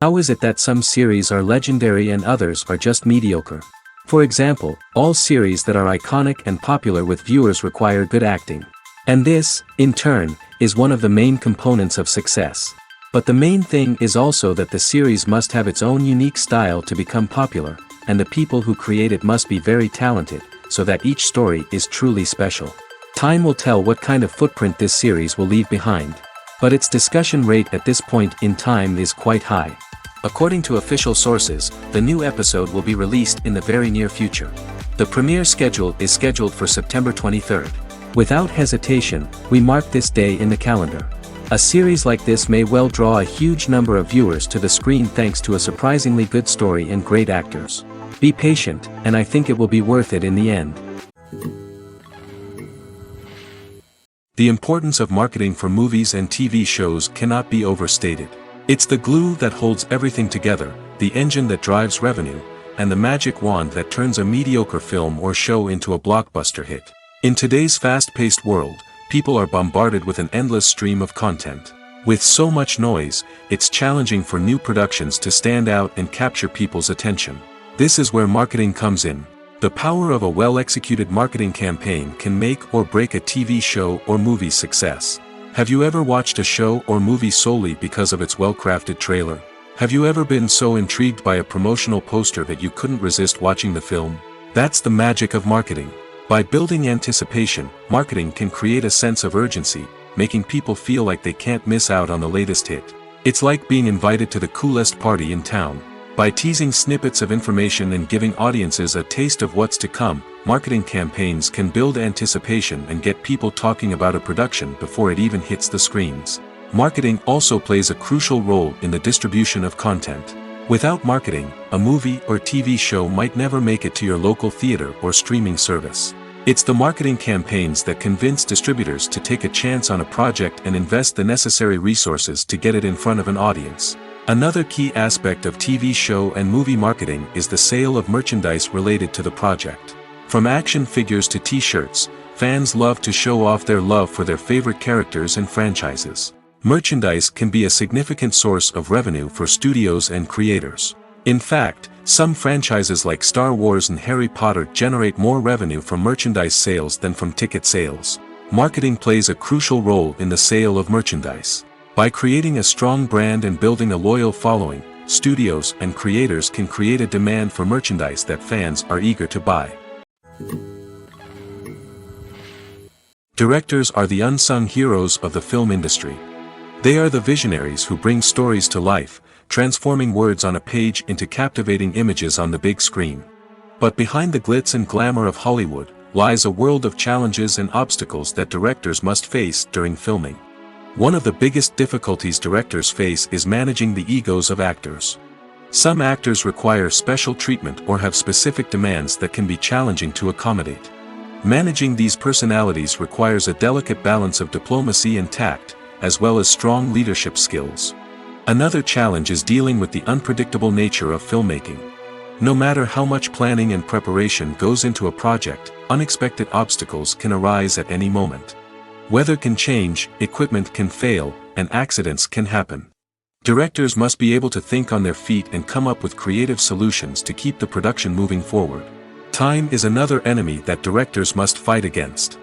How is it that some series are legendary and others are just mediocre? For example, all series that are iconic and popular with viewers require good acting. And this, in turn, is one of the main components of success. But the main thing is also that the series must have its own unique style to become popular, and the people who create it must be very talented, so that each story is truly special. Time will tell what kind of footprint this series will leave behind. But its discussion rate at this point in time is quite high. According to official sources, the new episode will be released in the very near future. The premiere schedule is scheduled for September 23rd. Without hesitation, we mark this day in the calendar. A series like this may well draw a huge number of viewers to the screen thanks to a surprisingly good story and great actors. Be patient, and I think it will be worth it in the end. The importance of marketing for movies and TV shows cannot be overstated. It's the glue that holds everything together, the engine that drives revenue, and the magic wand that turns a mediocre film or show into a blockbuster hit. In today's fast-paced world, people are bombarded with an endless stream of content. With so much noise, it's challenging for new productions to stand out and capture people's attention. This is where marketing comes in. The power of a well-executed marketing campaign can make or break a TV show or movie's success. Have you ever watched a show or movie solely because of its well-crafted trailer? Have you ever been so intrigued by a promotional poster that you couldn't resist watching the film? That's the magic of marketing. By building anticipation, marketing can create a sense of urgency, making people feel like they can't miss out on the latest hit. It's like being invited to the coolest party in town. By teasing snippets of information and giving audiences a taste of what's to come, marketing campaigns can build anticipation and get people talking about a production before it even hits the screens. Marketing also plays a crucial role in the distribution of content. Without marketing, a movie or TV show might never make it to your local theater or streaming service. It's the marketing campaigns that convince distributors to take a chance on a project and invest the necessary resources to get it in front of an audience. Another key aspect of TV show and movie marketing is the sale of merchandise related to the project. From action figures to t-shirts, fans love to show off their love for their favorite characters and franchises. Merchandise can be a significant source of revenue for studios and creators. In fact, some franchises like Star Wars and Harry Potter generate more revenue from merchandise sales than from ticket sales. Marketing plays a crucial role in the sale of merchandise. By creating a strong brand and building a loyal following, studios and creators can create a demand for merchandise that fans are eager to buy. Directors are the unsung heroes of the film industry. They are the visionaries who bring stories to life, transforming words on a page into captivating images on the big screen. But behind the glitz and glamour of Hollywood, lies a world of challenges and obstacles that directors must face during filming. One of the biggest difficulties directors face is managing the egos of actors. Some actors require special treatment or have specific demands that can be challenging to accommodate. Managing these personalities requires a delicate balance of diplomacy and tact, as well as strong leadership skills. Another challenge is dealing with the unpredictable nature of filmmaking. No matter how much planning and preparation goes into a project, unexpected obstacles can arise at any moment. Weather can change, equipment can fail, and accidents can happen. Directors must be able to think on their feet and come up with creative solutions to keep the production moving forward. Time is another enemy that directors must fight against.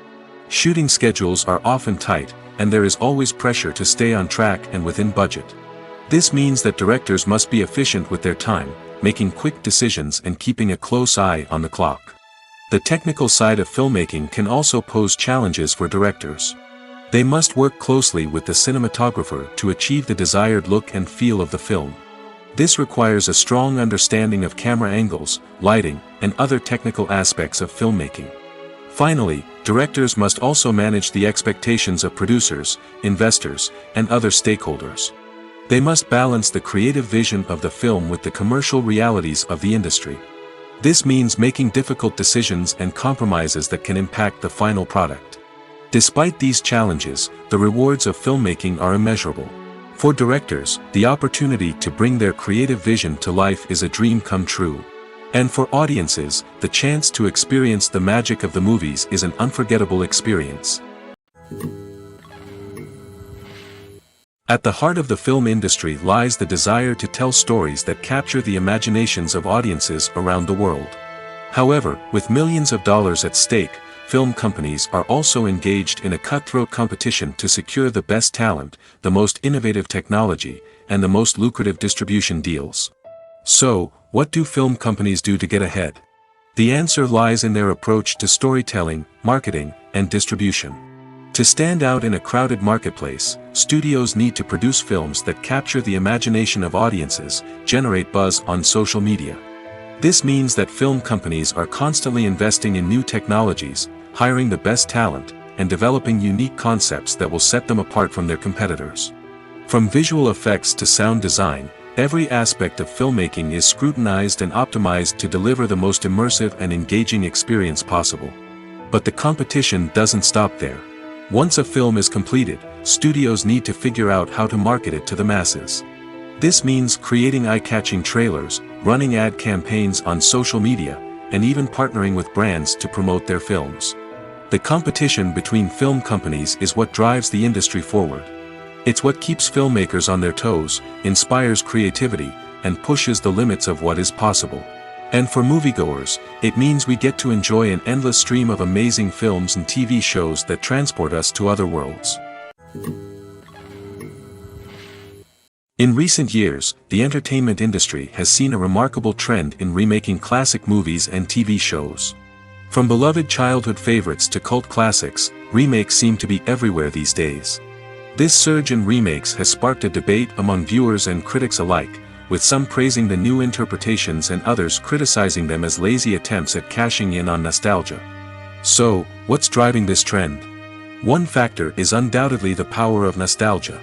Shooting schedules are often tight, and there is always pressure to stay on track and within budget. This means that directors must be efficient with their time, making quick decisions and keeping a close eye on the clock. The technical side of filmmaking can also pose challenges for directors. They must work closely with the cinematographer to achieve the desired look and feel of the film. This requires a strong understanding of camera angles, lighting, and other technical aspects of filmmaking. Finally, directors must also manage the expectations of producers, investors, and other stakeholders. They must balance the creative vision of the film with the commercial realities of the industry. This means making difficult decisions and compromises that can impact the final product. Despite these challenges, the rewards of filmmaking are immeasurable. For directors, the opportunity to bring their creative vision to life is a dream come true. And for audiences, the chance to experience the magic of the movies is an unforgettable experience. At the heart of the film industry lies the desire to tell stories that capture the imaginations of audiences around the world. However, with millions of dollars at stake, film companies are also engaged in a cutthroat competition to secure the best talent, the most innovative technology, and the most lucrative distribution deals. So, what do film companies do to get ahead? The answer lies in their approach to storytelling, marketing, and distribution. To stand out in a crowded marketplace, studios need to produce films that capture the imagination of audiences, generate buzz on social media. This means that film companies are constantly investing in new technologies, hiring the best talent, and developing unique concepts that will set them apart from their competitors. From visual effects to sound design, every aspect of filmmaking is scrutinized and optimized to deliver the most immersive and engaging experience possible. But the competition doesn't stop there. Once a film is completed, studios need to figure out how to market it to the masses. This means creating eye-catching trailers, running ad campaigns on social media, and even partnering with brands to promote their films. The competition between film companies is what drives the industry forward. It's what keeps filmmakers on their toes, inspires creativity, and pushes the limits of what is possible. And for moviegoers, it means we get to enjoy an endless stream of amazing films and TV shows that transport us to other worlds. In recent years, the entertainment industry has seen a remarkable trend in remaking classic movies and TV shows. From beloved childhood favorites to cult classics, remakes seem to be everywhere these days. This surge in remakes has sparked a debate among viewers and critics alike, with some praising the new interpretations and others criticizing them as lazy attempts at cashing in on nostalgia. So, what's driving this trend? One factor is undoubtedly the power of nostalgia.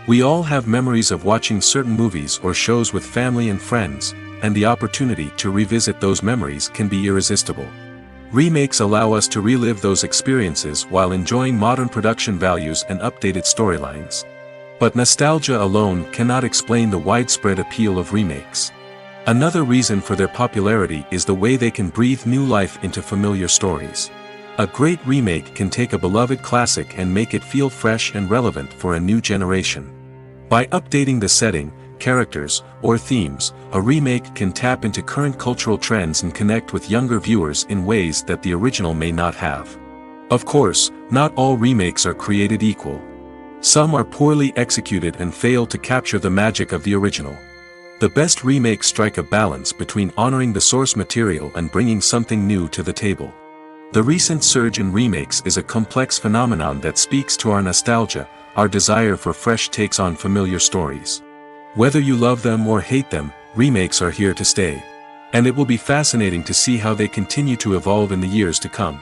We all have memories of watching certain movies or shows with family and friends, and the opportunity to revisit those memories can be irresistible. Remakes allow us to relive those experiences while enjoying modern production values and updated storylines. But nostalgia alone cannot explain the widespread appeal of remakes. Another reason for their popularity is the way they can breathe new life into familiar stories. A great remake can take a beloved classic and make it feel fresh and relevant for a new generation. By updating the setting, characters, or themes, a remake can tap into current cultural trends and connect with younger viewers in ways that the original may not have. Of course, not all remakes are created equal. Some are poorly executed and fail to capture the magic of the original. The best remakes strike a balance between honoring the source material and bringing something new to the table. The recent surge in remakes is a complex phenomenon that speaks to our nostalgia, our desire for fresh takes on familiar stories. Whether you love them or hate them, remakes are here to stay. And it will be fascinating to see how they continue to evolve in the years to come.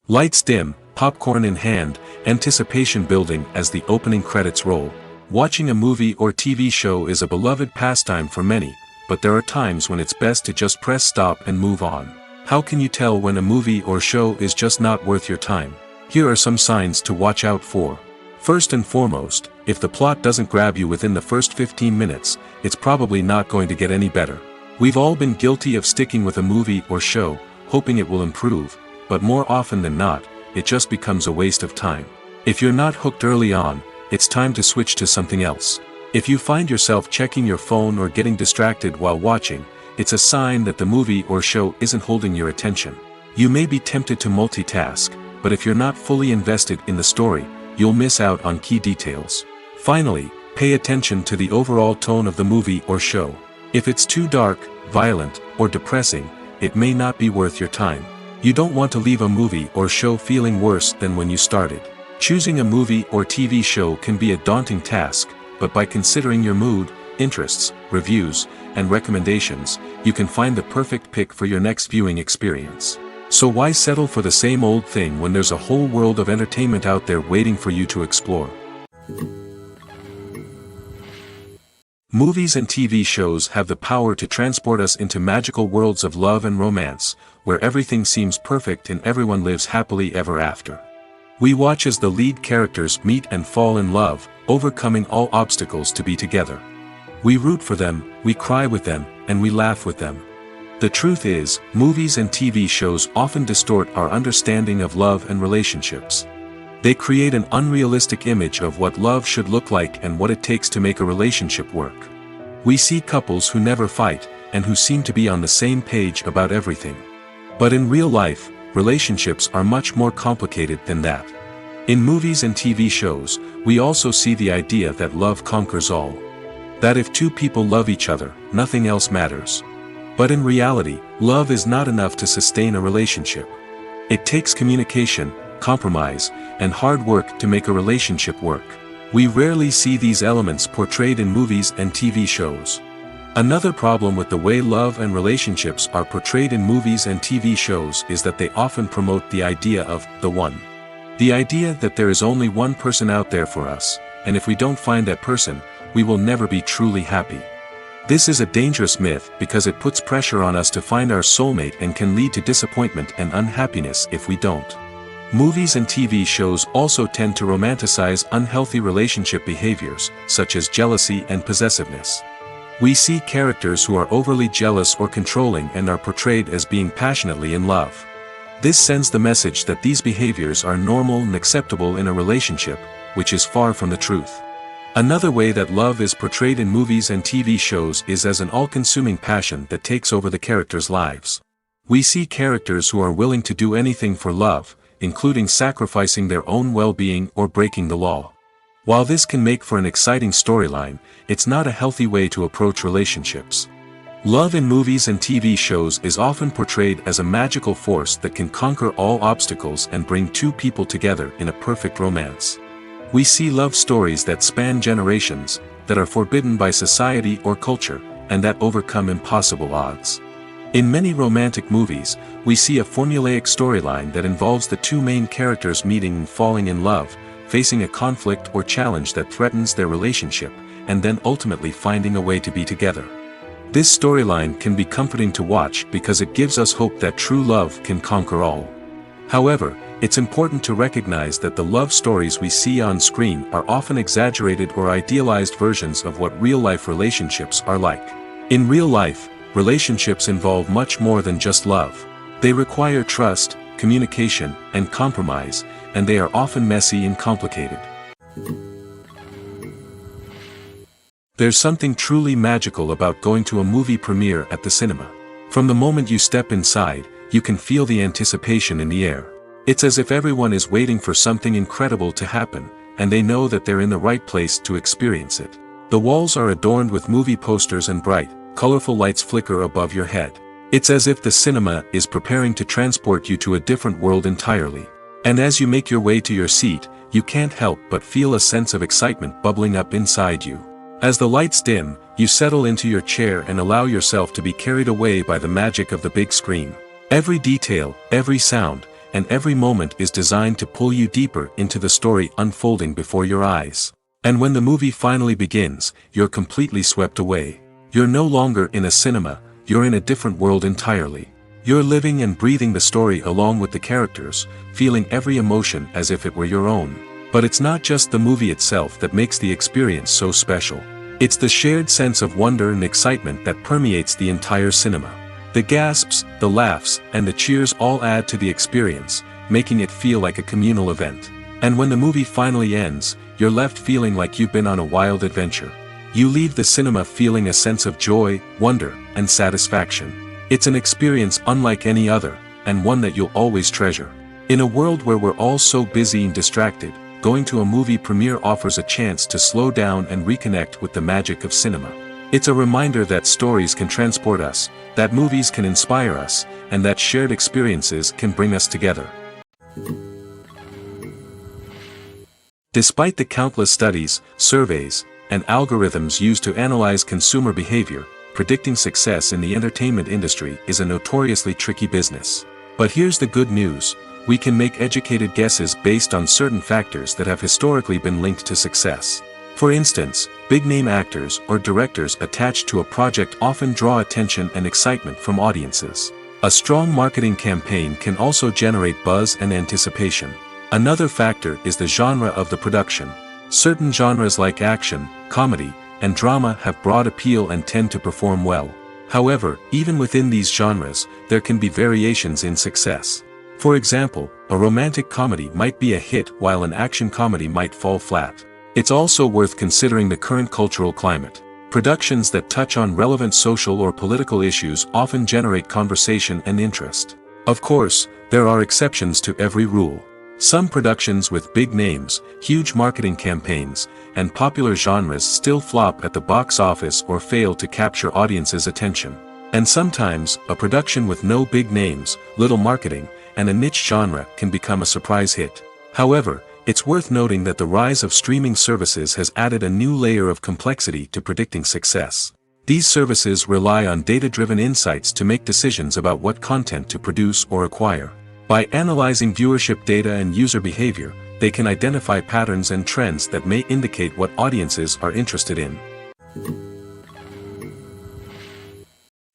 Lights dim, popcorn in hand, anticipation building as the opening credits roll. Watching a movie or TV show is a beloved pastime for many, but there are times when it's best to just press stop and move on. How can you tell when a movie or show is just not worth your time? Here are some signs to watch out for. First and foremost, if the plot doesn't grab you within the first 15 minutes, it's probably not going to get any better. We've all been guilty of sticking with a movie or show, hoping it will improve, but more often than not, it just becomes a waste of time. If you're not hooked early on, it's time to switch to something else. If you find yourself checking your phone or getting distracted while watching, it's a sign that the movie or show isn't holding your attention. You may be tempted to multitask, but if you're not fully invested in the story, you'll miss out on key details. Finally, pay attention to the overall tone of the movie or show. If it's too dark, violent, or depressing, it may not be worth your time. You don't want to leave a movie or show feeling worse than when you started. Choosing a movie or TV show can be a daunting task, but by considering your mood, interests, reviews, and recommendations, you can find the perfect pick for your next viewing experience. So why settle for the same old thing when there's a whole world of entertainment out there waiting for you to explore? Movies and TV shows have the power to transport us into magical worlds of love and romance, where everything seems perfect and everyone lives happily ever after. We watch as the lead characters meet and fall in love, overcoming all obstacles to be together. We root for them, we cry with them, and we laugh with them. The truth is, movies and TV shows often distort our understanding of love and relationships. They create an unrealistic image of what love should look like and what it takes to make a relationship work. We see couples who never fight, and who seem to be on the same page about everything. But in real life, relationships are much more complicated than that. In movies and TV shows, we also see the idea that love conquers all. That if two people love each other, nothing else matters. But in reality, love is not enough to sustain a relationship. It takes communication, compromise, and hard work to make a relationship work. We rarely see these elements portrayed in movies and TV shows. Another problem with the way love and relationships are portrayed in movies and TV shows is that they often promote the idea of the one. The idea that there is only one person out there for us, and if we don't find that person, we will never be truly happy. This is a dangerous myth because it puts pressure on us to find our soulmate and can lead to disappointment and unhappiness if we don't. Movies and TV shows also tend to romanticize unhealthy relationship behaviors, such as jealousy and possessiveness. We see characters who are overly jealous or controlling and are portrayed as being passionately in love. This sends the message that these behaviors are normal and acceptable in a relationship, which is far from the truth. Another way that love is portrayed in movies and TV shows is as an all-consuming passion that takes over the characters' lives. We see characters who are willing to do anything for love, including sacrificing their own well-being or breaking the law. While this can make for an exciting storyline, it's not a healthy way to approach relationships. Love in movies and TV shows is often portrayed as a magical force that can conquer all obstacles and bring two people together in a perfect romance. We see love stories that span generations, that are forbidden by society or culture, and that overcome impossible odds. In many romantic movies, we see a formulaic storyline that involves the two main characters meeting and falling in love, facing a conflict or challenge that threatens their relationship, and then ultimately finding a way to be together. This storyline can be comforting to watch because it gives us hope that true love can conquer all. However, it's important to recognize that the love stories we see on screen are often exaggerated or idealized versions of what real-life relationships are like. In real life, relationships involve much more than just love. They require trust, communication, and compromise, and they are often messy and complicated. There's something truly magical about going to a movie premiere at the cinema. From the moment you step inside, you can feel the anticipation in the air. It's as if everyone is waiting for something incredible to happen, and they know that they're in the right place to experience it. The walls are adorned with movie posters and bright, colorful lights flicker above your head. It's as if the cinema is preparing to transport you to a different world entirely. And as you make your way to your seat, you can't help but feel a sense of excitement bubbling up inside you. As the lights dim, you settle into your chair and allow yourself to be carried away by the magic of the big screen. Every detail, every sound, and every moment is designed to pull you deeper into the story unfolding before your eyes. And when the movie finally begins, you're completely swept away. You're no longer in a cinema, you're in a different world entirely. You're living and breathing the story along with the characters, feeling every emotion as if it were your own. But it's not just the movie itself that makes the experience so special. It's the shared sense of wonder and excitement that permeates the entire cinema. The gasps, the laughs, and the cheers all add to the experience, making it feel like a communal event. And when the movie finally ends, you're left feeling like you've been on a wild adventure. You leave the cinema feeling a sense of joy, wonder, and satisfaction. It's an experience unlike any other, and one that you'll always treasure. In a world where we're all so busy and distracted, going to a movie premiere offers a chance to slow down and reconnect with the magic of cinema. It's a reminder that stories can transport us, that movies can inspire us, and that shared experiences can bring us together. Despite the countless studies, surveys, and algorithms used to analyze consumer behavior, predicting success in the entertainment industry is a notoriously tricky business. But here's the good news: we can make educated guesses based on certain factors that have historically been linked to success. For instance, big-name actors or directors attached to a project often draw attention and excitement from audiences. A strong marketing campaign can also generate buzz and anticipation. Another factor is the genre of the production. Certain genres like action, comedy, and drama have broad appeal and tend to perform well. However, even within these genres, there can be variations in success. For example, a romantic comedy might be a hit while an action comedy might fall flat. It's also worth considering the current cultural climate. Productions that touch on relevant social or political issues often generate conversation and interest. Of course, there are exceptions to every rule. Some productions with big names, huge marketing campaigns, and popular genres still flop at the box office or fail to capture audiences' attention. And sometimes, a production with no big names, little marketing, and a niche genre can become a surprise hit. However, it's worth noting that the rise of streaming services has added a new layer of complexity to predicting success. These services rely on data-driven insights to make decisions about what content to produce or acquire. By analyzing viewership data and user behavior, they can identify patterns and trends that may indicate what audiences are interested in.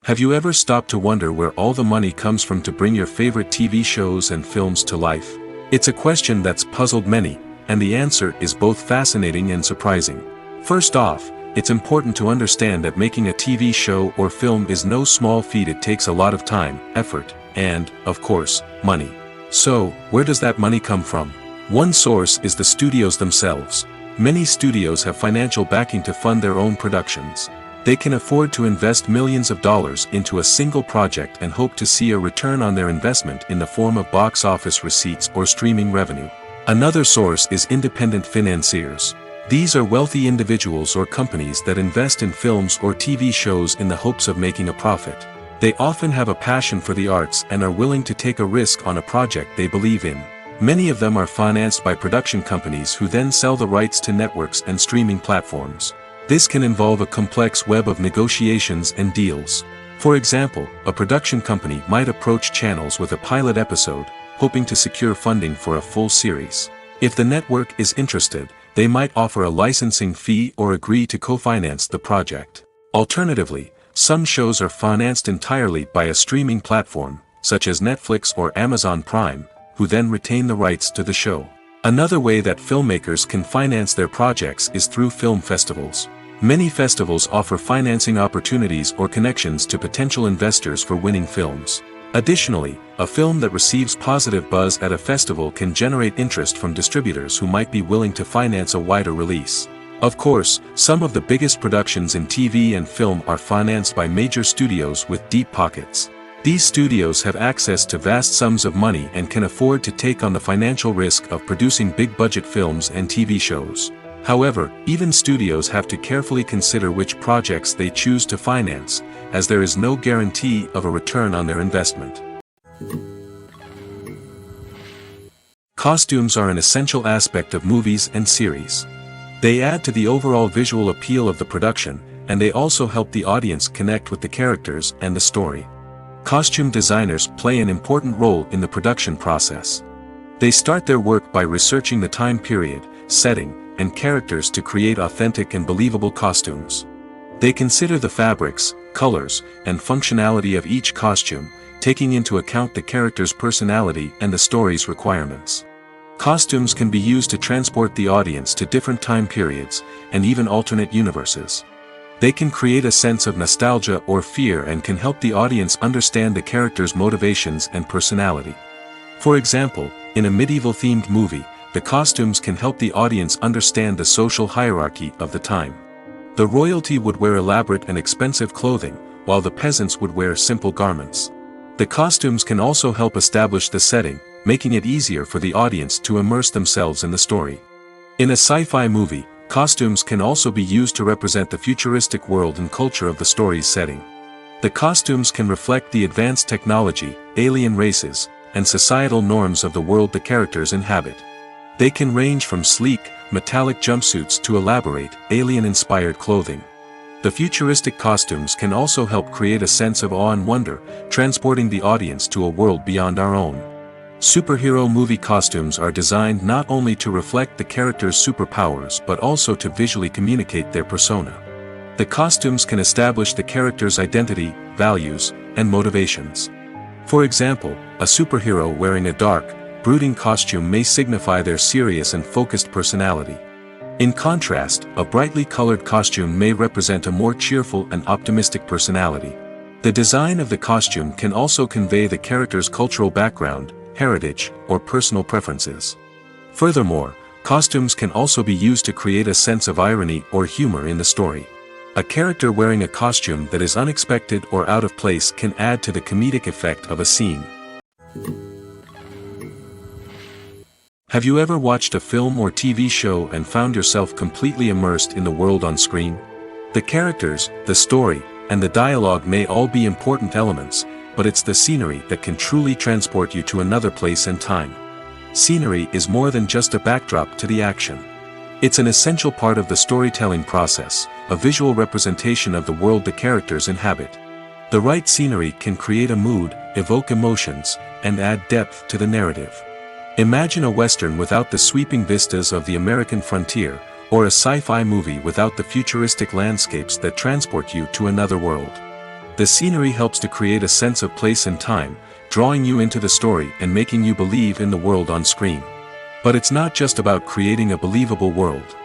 Have you ever stopped to wonder where all the money comes from to bring your favorite TV shows and films to life? It's a question that's puzzled many, and the answer is both fascinating and surprising. First off, it's important to understand that making a TV show or film is no small feat. It takes a lot of time, effort, and, of course, money. So, where does that money come from? One source is the studios themselves. Many studios have financial backing to fund their own productions. They can afford to invest millions of dollars into a single project and hope to see a return on their investment in the form of box office receipts or streaming revenue. Another source is independent financiers. These are wealthy individuals or companies that invest in films or TV shows in the hopes of making a profit. They often have a passion for the arts and are willing to take a risk on a project they believe in. Many of them are financed by production companies who then sell the rights to networks and streaming platforms. This can involve a complex web of negotiations and deals. For example, a production company might approach channels with a pilot episode, hoping to secure funding for a full series. If the network is interested, they might offer a licensing fee or agree to co-finance the project. Alternatively, some shows are financed entirely by a streaming platform, such as Netflix or Amazon Prime, who then retain the rights to the show. Another way that filmmakers can finance their projects is through film festivals. Many festivals offer financing opportunities or connections to potential investors for winning films. Additionally, a film that receives positive buzz at a festival can generate interest from distributors who might be willing to finance a wider release. Of course, some of the biggest productions in TV and film are financed by major studios with deep pockets. These studios have access to vast sums of money and can afford to take on the financial risk of producing big-budget films and TV shows. However, even studios have to carefully consider which projects they choose to finance, as there is no guarantee of a return on their investment. Costumes are an essential aspect of movies and series. They add to the overall visual appeal of the production, and they also help the audience connect with the characters and the story. Costume designers play an important role in the production process. They start their work by researching the time period, setting, and characters to create authentic and believable costumes. They consider the fabrics, colors, and functionality of each costume, taking into account the character's personality and the story's requirements. Costumes can be used to transport the audience to different time periods, and even alternate universes. They can create a sense of nostalgia or fear and can help the audience understand the character's motivations and personality. For example, in a medieval-themed movie, the costumes can help the audience understand the social hierarchy of the time. The royalty would wear elaborate and expensive clothing, while the peasants would wear simple garments. The costumes can also help establish the setting, making it easier for the audience to immerse themselves in the story. In a sci-fi movie, costumes can also be used to represent the futuristic world and culture of the story's setting. The costumes can reflect the advanced technology, alien races, and societal norms of the world the characters inhabit. They can range from sleek, metallic jumpsuits to elaborate, alien-inspired clothing. The futuristic costumes can also help create a sense of awe and wonder, transporting the audience to a world beyond our own. Superhero movie costumes are designed not only to reflect the character's superpowers but also to visually communicate their persona. The costumes can establish the character's identity, values, and motivations. For example, a superhero wearing a dark, brooding costume may signify their serious and focused personality. In contrast, a brightly colored costume may represent a more cheerful and optimistic personality. The design of the costume can also convey the character's cultural background, heritage, or personal preferences. Furthermore, costumes can also be used to create a sense of irony or humor in the story. A character wearing a costume that is unexpected or out of place can add to the comedic effect of a scene. Have you ever watched a film or TV show and found yourself completely immersed in the world on screen? The characters, the story, and the dialogue may all be important elements, but it's the scenery that can truly transport you to another place and time. Scenery is more than just a backdrop to the action. It's an essential part of the storytelling process, a visual representation of the world the characters inhabit. The right scenery can create a mood, evoke emotions, and add depth to the narrative. Imagine a Western without the sweeping vistas of the American frontier, or a sci-fi movie without the futuristic landscapes that transport you to another world. The scenery helps to create a sense of place and time, drawing you into the story and making you believe in the world on screen. But it's not just about creating a believable world.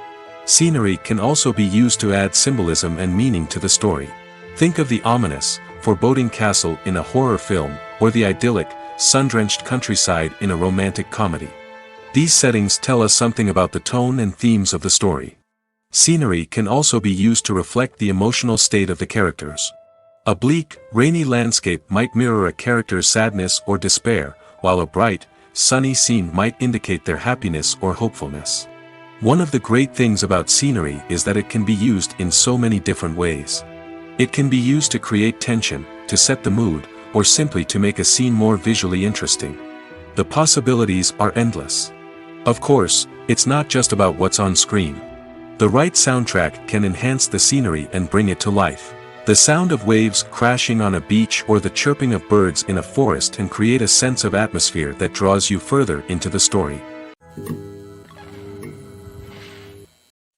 Scenery can also be used to add symbolism and meaning to the story. Think of the ominous, foreboding castle in a horror film, or the idyllic, sun-drenched countryside in a romantic comedy. These settings tell us something about the tone and themes of the story. Scenery can also be used to reflect the emotional state of the characters. A bleak, rainy landscape might mirror a character's sadness or despair, while a bright, sunny scene might indicate their happiness or hopefulness. One of the great things about scenery is that it can be used in so many different ways. It can be used to create tension, to set the mood, or simply to make a scene more visually interesting. The possibilities are endless. Of course, it's not just about what's on screen. The right soundtrack can enhance the scenery and bring it to life. The sound of waves crashing on a beach or the chirping of birds in a forest can create a sense of atmosphere that draws you further into the story.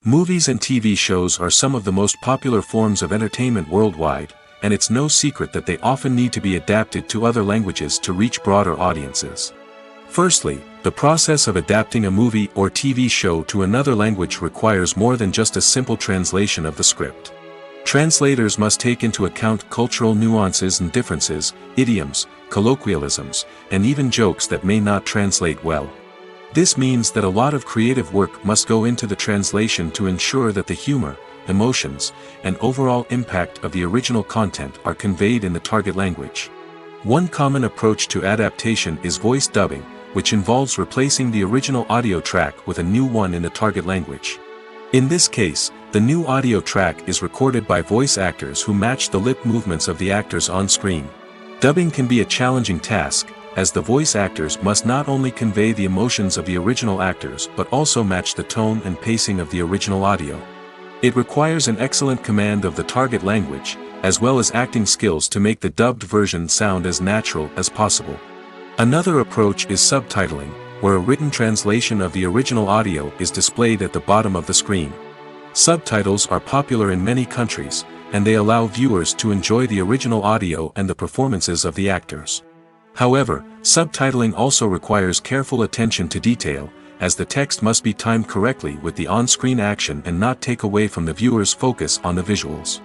Movies and TV shows are some of the most popular forms of entertainment worldwide, and it's no secret that they often need to be adapted to other languages to reach broader audiences. Firstly, the process of adapting a movie or TV show to another language requires more than just a simple translation of the script. Translators must take into account cultural nuances and differences, idioms, colloquialisms, and even jokes that may not translate well. This means that a lot of creative work must go into the translation to ensure that the humor, emotions, and overall impact of the original content are conveyed in the target language. One common approach to adaptation is voice dubbing, which involves replacing the original audio track with a new one in the target language. In this case, the new audio track is recorded by voice actors who match the lip movements of the actors on screen. Dubbing can be a challenging task, as the voice actors must not only convey the emotions of the original actors but also match the tone and pacing of the original audio. It requires an excellent command of the target language, as well as acting skills to make the dubbed version sound as natural as possible. Another approach is subtitling, where a written translation of the original audio is displayed at the bottom of the screen. Subtitles are popular in many countries, and they allow viewers to enjoy the original audio and the performances of the actors. However, subtitling also requires careful attention to detail, as the text must be timed correctly with the on-screen action and not take away from the viewer's focus on the visuals.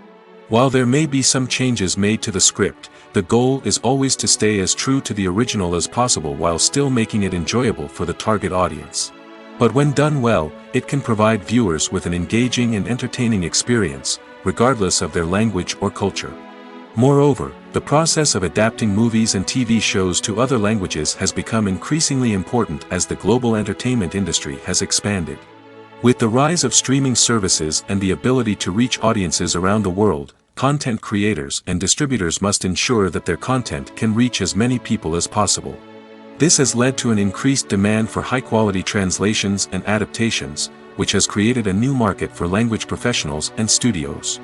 While there may be some changes made to the script, the goal is always to stay as true to the original as possible while still making it enjoyable for the target audience. But when done well, it can provide viewers with an engaging and entertaining experience, regardless of their language or culture. Moreover, the process of adapting movies and TV shows to other languages has become increasingly important as the global entertainment industry has expanded. With the rise of streaming services and the ability to reach audiences around the world, content creators and distributors must ensure that their content can reach as many people as possible. This has led to an increased demand for high-quality translations and adaptations, which has created a new market for language professionals and studios.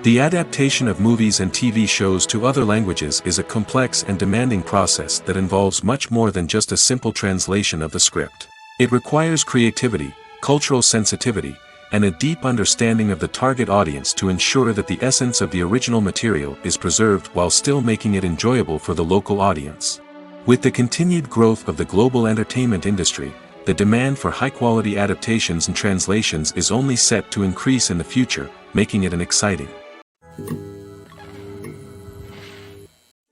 The adaptation of movies and TV shows to other languages is a complex and demanding process that involves much more than just a simple translation of the script. It requires creativity, cultural sensitivity, and a deep understanding of the target audience to ensure that the essence of the original material is preserved while still making it enjoyable for the local audience. With the continued growth of the global entertainment industry, the demand for high-quality adaptations and translations is only set to increase in the future, making it an exciting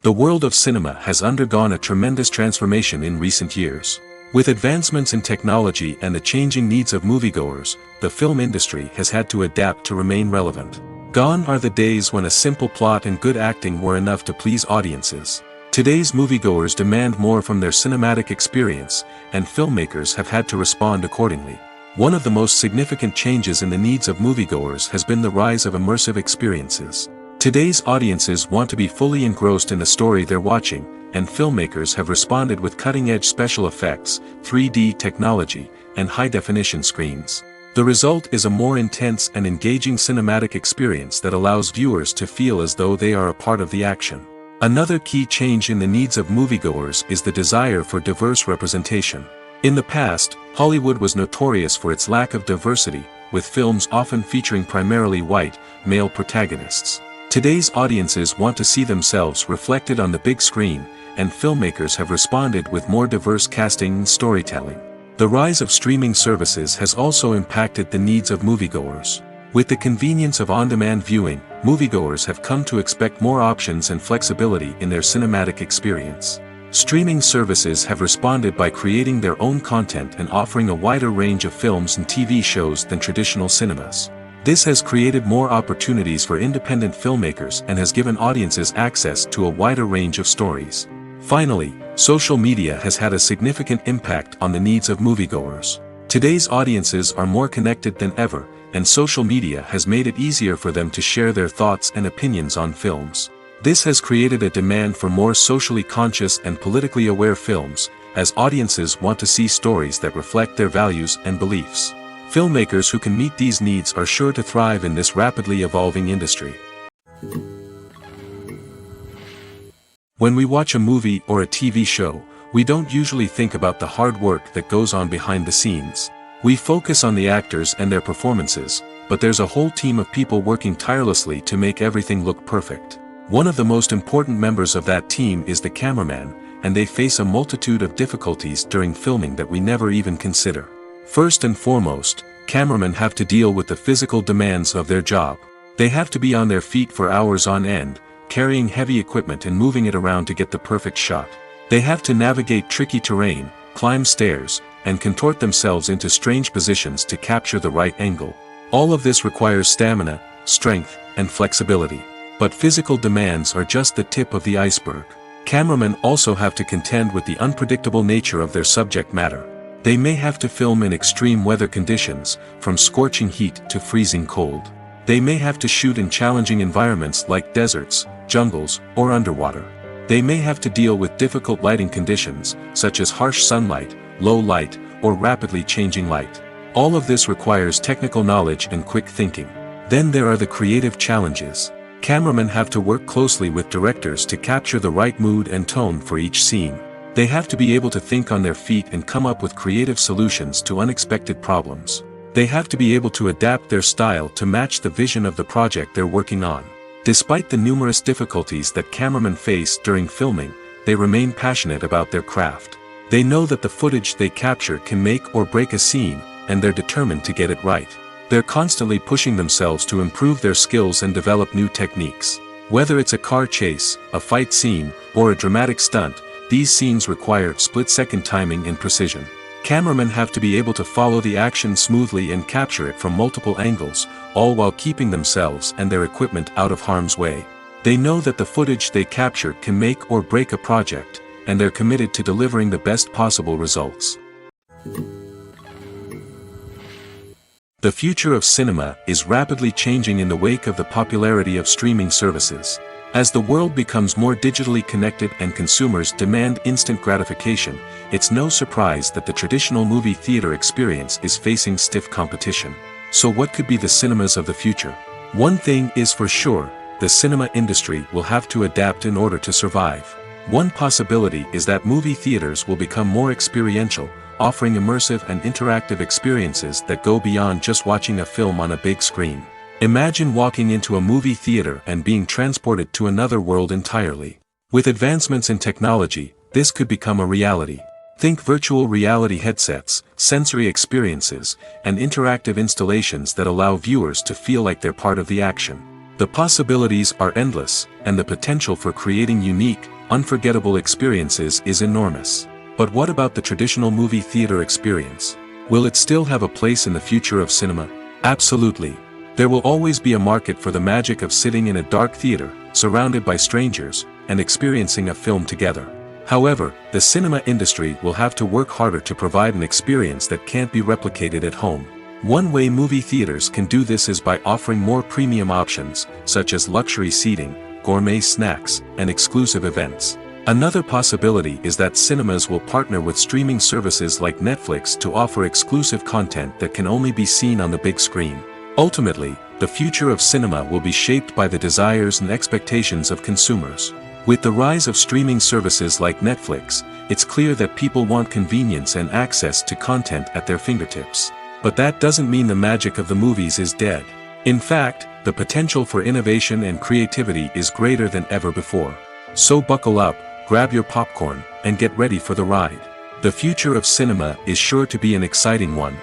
The world of cinema has undergone a tremendous transformation in recent years. With advancements in technology and the changing needs of moviegoers, the film industry has had to adapt to remain relevant. Gone are the days when a simple plot and good acting were enough to please audiences. Today's moviegoers demand more from their cinematic experience, and filmmakers have had to respond accordingly. One of the most significant changes in the needs of moviegoers has been the rise of immersive experiences. Today's audiences want to be fully engrossed in the story they're watching, and filmmakers have responded with cutting-edge special effects, 3D technology, and high-definition screens. The result is a more intense and engaging cinematic experience that allows viewers to feel as though they are a part of the action. Another key change in the needs of moviegoers is the desire for diverse representation. In the past, Hollywood was notorious for its lack of diversity, with films often featuring primarily white, male protagonists. Today's audiences want to see themselves reflected on the big screen, and filmmakers have responded with more diverse casting and storytelling. The rise of streaming services has also impacted the needs of moviegoers. With the convenience of on-demand viewing, moviegoers have come to expect more options and flexibility in their cinematic experience. Streaming services have responded by creating their own content and offering a wider range of films and TV shows than traditional cinemas. This has created more opportunities for independent filmmakers and has given audiences access to a wider range of stories. Finally, social media has had a significant impact on the needs of moviegoers. Today's audiences are more connected than ever, and social media has made it easier for them to share their thoughts and opinions on films. This has created a demand for more socially conscious and politically aware films, as audiences want to see stories that reflect their values and beliefs. Filmmakers who can meet these needs are sure to thrive in this rapidly evolving industry. When we watch a movie or a TV show, we don't usually think about the hard work that goes on behind the scenes. We focus on the actors and their performances, but there's a whole team of people working tirelessly to make everything look perfect. One of the most important members of that team is the cameraman, and they face a multitude of difficulties during filming that we never even consider. First and foremost, cameramen have to deal with the physical demands of their job. They have to be on their feet for hours on end, carrying heavy equipment and moving it around to get the perfect shot. They have to navigate tricky terrain, climb stairs, and contort themselves into strange positions to capture the right angle. All of this requires stamina, strength, and flexibility. But physical demands are just the tip of the iceberg. Cameramen also have to contend with the unpredictable nature of their subject matter. They may have to film in extreme weather conditions, from scorching heat to freezing cold. They may have to shoot in challenging environments like deserts, jungles, or underwater. They may have to deal with difficult lighting conditions, such as harsh sunlight, low light, or rapidly changing light. All of this requires technical knowledge and quick thinking. Then there are the creative challenges. Cameramen have to work closely with directors to capture the right mood and tone for each scene. They have to be able to think on their feet and come up with creative solutions to unexpected problems. They have to be able to adapt their style to match the vision of the project they're working on. Despite the numerous difficulties that cameramen face during filming, they remain passionate about their craft. They know that the footage they capture can make or break a scene, and they're determined to get it right. They're constantly pushing themselves to improve their skills and develop new techniques. Whether it's a car chase, a fight scene, or a dramatic stunt, these scenes require split-second timing and precision. Cameramen have to be able to follow the action smoothly and capture it from multiple angles, all while keeping themselves and their equipment out of harm's way. They know that the footage they capture can make or break a project, and they're committed to delivering the best possible results. The future of cinema is rapidly changing in the wake of the popularity of streaming services. As the world becomes more digitally connected and consumers demand instant gratification, it's no surprise that the traditional movie theater experience is facing stiff competition. So what could be the cinemas of the future? One thing is for sure, the cinema industry will have to adapt in order to survive. One possibility is that movie theaters will become more experiential, offering immersive and interactive experiences that go beyond just watching a film on a big screen. Imagine walking into a movie theater and being transported to another world entirely. With advancements in technology, this could become a reality. Think virtual reality headsets, sensory experiences, and interactive installations that allow viewers to feel like they're part of the action. The possibilities are endless, and the potential for creating unique, unforgettable experiences is enormous. But what about the traditional movie theater experience? Will it still have a place in the future of cinema? Absolutely. There will always be a market for the magic of sitting in a dark theater, surrounded by strangers, and experiencing a film together. However, the cinema industry will have to work harder to provide an experience that can't be replicated at home. One way movie theaters can do this is by offering more premium options, such as luxury seating, gourmet snacks, and exclusive events. Another possibility is that cinemas will partner with streaming services like Netflix to offer exclusive content that can only be seen on the big screen. Ultimately, the future of cinema will be shaped by the desires and expectations of consumers. With the rise of streaming services like Netflix, it's clear that people want convenience and access to content at their fingertips. But that doesn't mean the magic of the movies is dead. In fact, the potential for innovation and creativity is greater than ever before. So buckle up, grab your popcorn, and get ready for the ride. The future of cinema is sure to be an exciting one.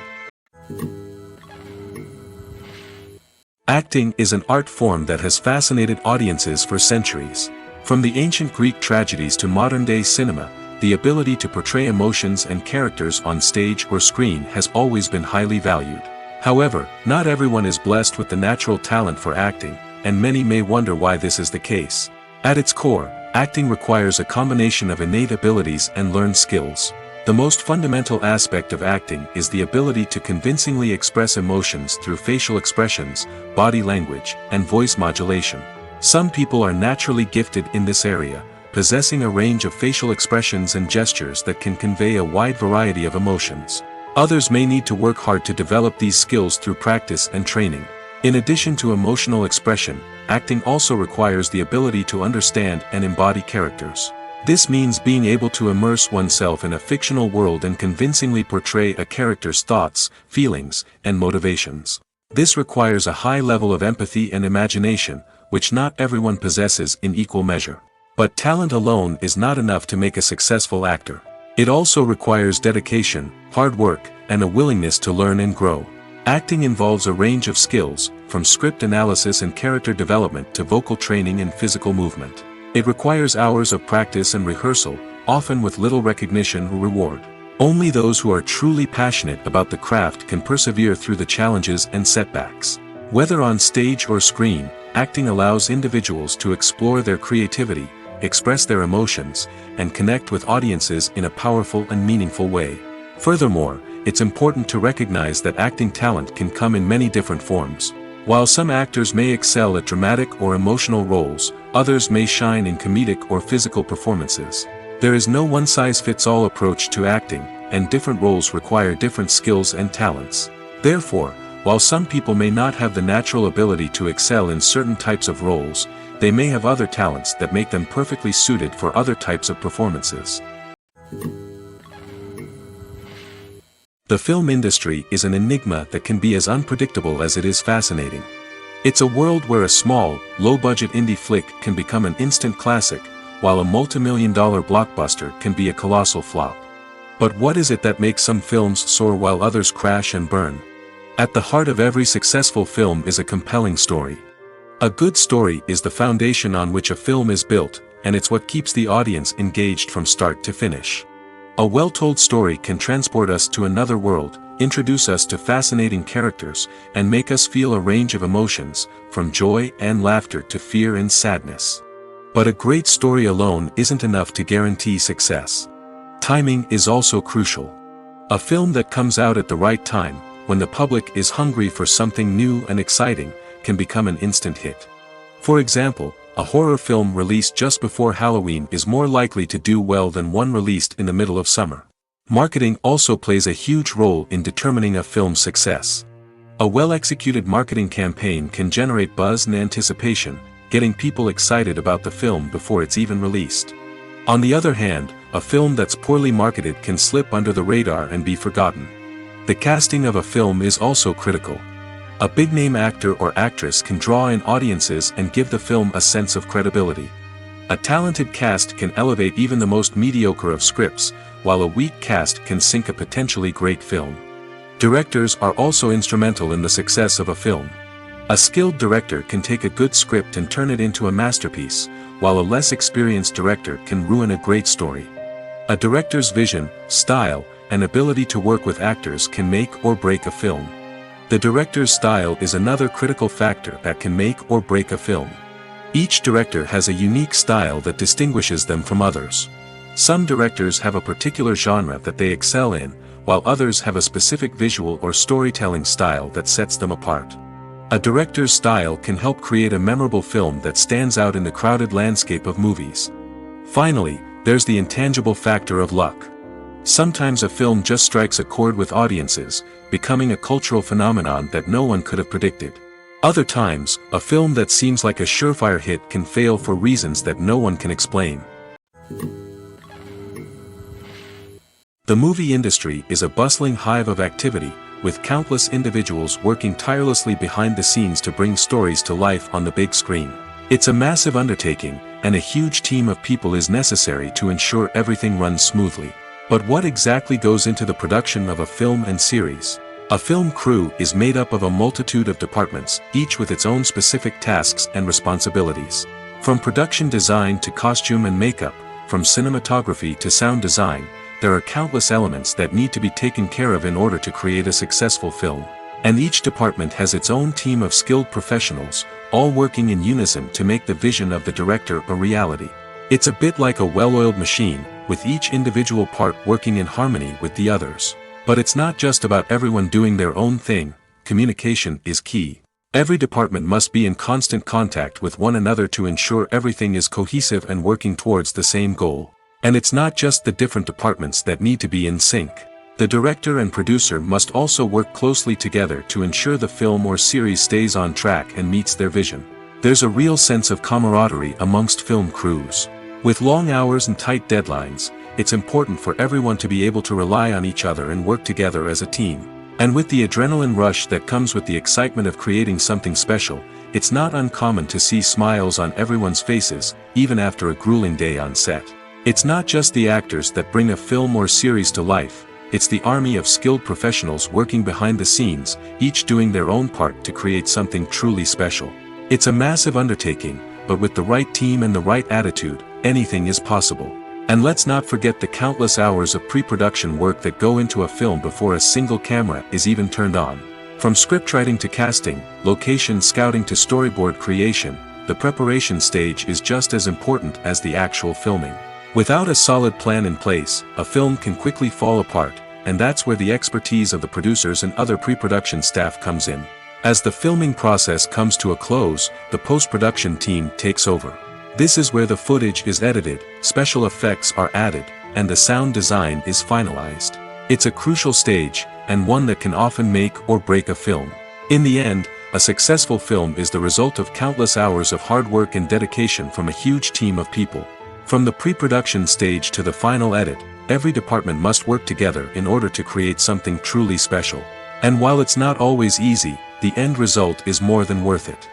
Acting is an art form that has fascinated audiences for centuries. From the ancient Greek tragedies to modern-day cinema, the ability to portray emotions and characters on stage or screen has always been highly valued. However, not everyone is blessed with the natural talent for acting, and many may wonder why this is the case. At its core, acting requires a combination of innate abilities and learned skills. The most fundamental aspect of acting is the ability to convincingly express emotions through facial expressions, body language, and voice modulation. Some people are naturally gifted in this area, possessing a range of facial expressions and gestures that can convey a wide variety of emotions. Others may need to work hard to develop these skills through practice and training. In addition to emotional expression, acting also requires the ability to understand and embody characters. This means being able to immerse oneself in a fictional world and convincingly portray a character's thoughts, feelings, and motivations. This requires a high level of empathy and imagination, which not everyone possesses in equal measure. But talent alone is not enough to make a successful actor. It also requires dedication, hard work, and a willingness to learn and grow. Acting involves a range of skills, from script analysis and character development to vocal training and physical movement. It requires hours of practice and rehearsal, often with little recognition or reward. Only those who are truly passionate about the craft can persevere through the challenges and setbacks. Whether on stage or screen, acting allows individuals to explore their creativity, express their emotions, and connect with audiences in a powerful and meaningful way. Furthermore, it's important to recognize that acting talent can come in many different forms. While some actors may excel at dramatic or emotional roles, others may shine in comedic or physical performances. There is no one-size-fits-all approach to acting, and different roles require different skills and talents. Therefore, while some people may not have the natural ability to excel in certain types of roles, they may have other talents that make them perfectly suited for other types of performances. The film industry is an enigma that can be as unpredictable as it is fascinating. It's a world where a small, low-budget indie flick can become an instant classic, while a multi-million-dollar blockbuster can be a colossal flop. But what is it that makes some films soar while others crash and burn? At the heart of every successful film is a compelling story. A good story is the foundation on which a film is built, and it's what keeps the audience engaged from start to finish. A well-told story can transport us to another world, introduce us to fascinating characters, and make us feel a range of emotions, from joy and laughter to fear and sadness. But a great story alone isn't enough to guarantee success. Timing is also crucial. A film that comes out at the right time, when the public is hungry for something new and exciting, can become an instant hit. For example, a horror film released just before Halloween is more likely to do well than one released in the middle of summer. Marketing also plays a huge role in determining a film's success. A well-executed marketing campaign can generate buzz and anticipation, getting people excited about the film before it's even released. On the other hand, a film that's poorly marketed can slip under the radar and be forgotten. The casting of a film is also critical. A big-name actor or actress can draw in audiences and give the film a sense of credibility. A talented cast can elevate even the most mediocre of scripts, while a weak cast can sink a potentially great film. Directors are also instrumental in the success of a film. A skilled director can take a good script and turn it into a masterpiece, while a less experienced director can ruin a great story. A director's vision, style, and ability to work with actors can make or break a film. The director's style is another critical factor that can make or break a film. Each director has a unique style that distinguishes them from others. Some directors have a particular genre that they excel in, while others have a specific visual or storytelling style that sets them apart. A director's style can help create a memorable film that stands out in the crowded landscape of movies. Finally, there's the intangible factor of luck. Sometimes a film just strikes a chord with audiences, becoming a cultural phenomenon that no one could have predicted. Other times, a film that seems like a surefire hit can fail for reasons that no one can explain. The movie industry is a bustling hive of activity, with countless individuals working tirelessly behind the scenes to bring stories to life on the big screen. It's a massive undertaking, and a huge team of people is necessary to ensure everything runs smoothly. But what exactly goes into the production of a film and series? A film crew is made up of a multitude of departments, each with its own specific tasks and responsibilities. From production design to costume and makeup, from cinematography to sound design, there are countless elements that need to be taken care of in order to create a successful film. And each department has its own team of skilled professionals, all working in unison to make the vision of the director a reality. It's a bit like a well-oiled machine, with each individual part working in harmony with the others. But it's not just about everyone doing their own thing. Communication is key. Every department must be in constant contact with one another to ensure everything is cohesive and working towards the same goal. And it's not just the different departments that need to be in sync. The director and producer must also work closely together to ensure the film or series stays on track and meets their vision. There's a real sense of camaraderie amongst film crews. With long hours and tight deadlines, it's important for everyone to be able to rely on each other and work together as a team. And with the adrenaline rush that comes with the excitement of creating something special, it's not uncommon to see smiles on everyone's faces, even after a grueling day on set. It's not just the actors that bring a film or series to life, it's the army of skilled professionals working behind the scenes, each doing their own part to create something truly special. It's a massive undertaking, but with the right team and the right attitude, anything is possible. And let's not forget the countless hours of pre-production work that go into a film before a single camera is even turned on. From scriptwriting to casting, location scouting to storyboard creation, the preparation stage is just as important as the actual filming. Without a solid plan in place, a film can quickly fall apart, and that's where the expertise of the producers and other pre-production staff comes in. As the filming process comes to a close, the post-production team takes over. This is where the footage is edited, special effects are added, and the sound design is finalized. It's a crucial stage, and one that can often make or break a film. In the end, a successful film is the result of countless hours of hard work and dedication from a huge team of people. From the pre-production stage to the final edit, every department must work together in order to create something truly special. And while it's not always easy, the end result is more than worth it.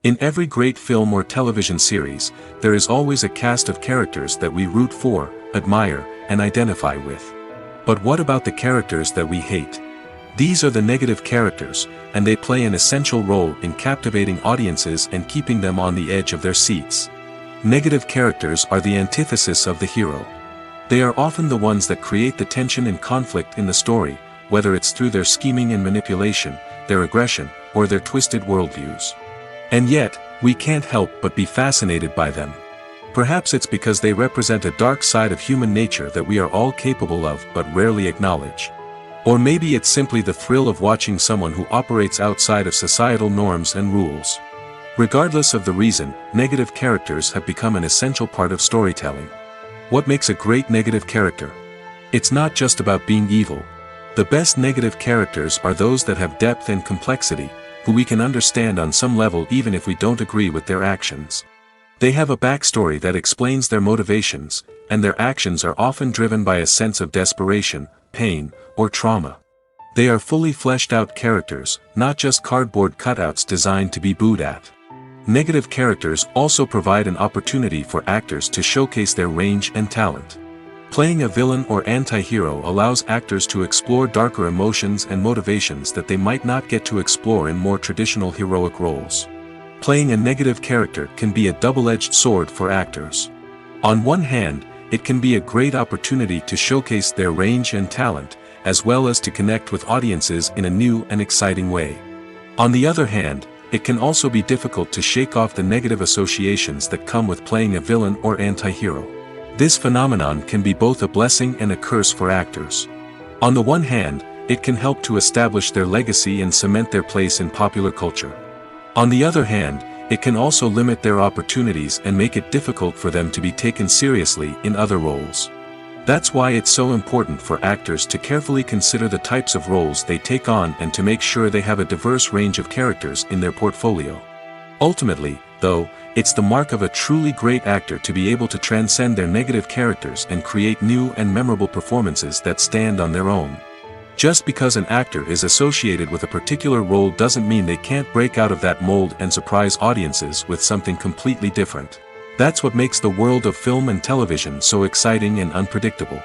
In every great film or television series, there is always a cast of characters that we root for, admire, and identify with. But what about the characters that we hate? These are the negative characters, and they play an essential role in captivating audiences and keeping them on the edge of their seats. Negative characters are the antithesis of the hero. They are often the ones that create the tension and conflict in the story, whether it's through their scheming and manipulation, their aggression, or their twisted worldviews. And yet, we can't help but be fascinated by them. Perhaps it's because they represent a dark side of human nature that we are all capable of but rarely acknowledge. Or maybe it's simply the thrill of watching someone who operates outside of societal norms and rules. Regardless of the reason, negative characters have become an essential part of storytelling. What makes a great negative character? It's not just about being evil. The best negative characters are those that have depth and complexity, who we can understand on some level even if we don't agree with their actions. They have a backstory that explains their motivations, and their actions are often driven by a sense of desperation, pain, or trauma. They are fully fleshed out characters, not just cardboard cutouts designed to be booed at. Negative characters also provide an opportunity for actors to showcase their range and talent. Playing a villain or anti-hero allows actors to explore darker emotions and motivations that they might not get to explore in more traditional heroic roles. Playing a negative character can be a double-edged sword for actors. On one hand, it can be a great opportunity to showcase their range and talent, as well as to connect with audiences in a new and exciting way. On the other hand, it can also be difficult to shake off the negative associations that come with playing a villain or anti-hero. This phenomenon can be both a blessing and a curse for actors. On the one hand, it can help to establish their legacy and cement their place in popular culture. On the other hand, it can also limit their opportunities and make it difficult for them to be taken seriously in other roles. That's why it's so important for actors to carefully consider the types of roles they take on and to make sure they have a diverse range of characters in their portfolio. Ultimately, though, it's the mark of a truly great actor to be able to transcend their negative characters and create new and memorable performances that stand on their own. Just because an actor is associated with a particular role doesn't mean they can't break out of that mold and surprise audiences with something completely different. That's what makes the world of film and television so exciting and unpredictable.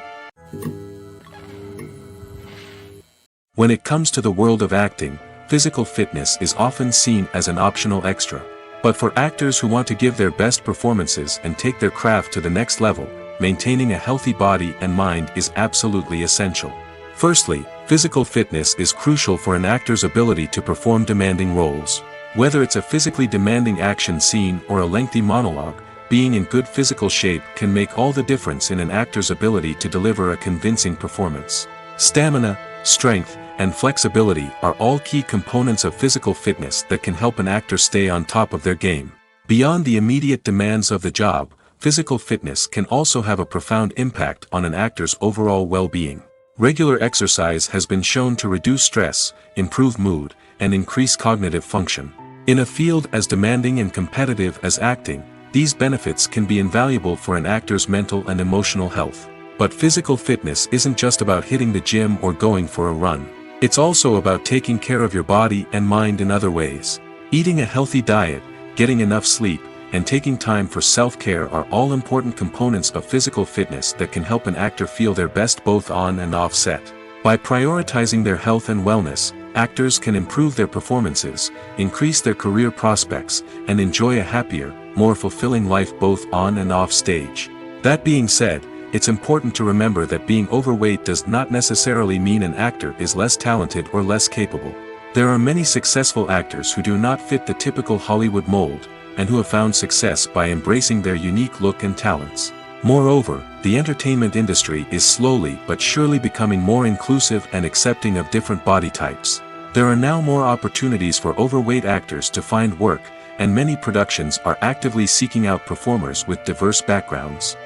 When it comes to the world of acting, physical fitness is often seen as an optional extra. But for actors who want to give their best performances and take their craft to the next level, maintaining a healthy body and mind is absolutely essential. Firstly, physical fitness is crucial for an actor's ability to perform demanding roles. Whether it's a physically demanding action scene or a lengthy monologue, being in good physical shape can make all the difference in an actor's ability to deliver a convincing performance. Stamina, strength, and flexibility are all key components of physical fitness that can help an actor stay on top of their game. Beyond the immediate demands of the job, physical fitness can also have a profound impact on an actor's overall well-being. Regular exercise has been shown to reduce stress, improve mood, and increase cognitive function. In a field as demanding and competitive as acting, these benefits can be invaluable for an actor's mental and emotional health. But physical fitness isn't just about hitting the gym or going for a run. It's also about taking care of your body and mind in other ways. Eating a healthy diet, getting enough sleep, and taking time for self-care are all important components of physical fitness that can help an actor feel their best both on and off set. By prioritizing their health and wellness, actors can improve their performances, increase their career prospects, and enjoy a happier, more fulfilling life both on and off stage. That being said, it's important to remember that being overweight does not necessarily mean an actor is less talented or less capable. There are many successful actors who do not fit the typical Hollywood mold, and who have found success by embracing their unique look and talents. Moreover, the entertainment industry is slowly but surely becoming more inclusive and accepting of different body types. There are now more opportunities for overweight actors to find work, and many productions are actively seeking out performers with diverse backgrounds.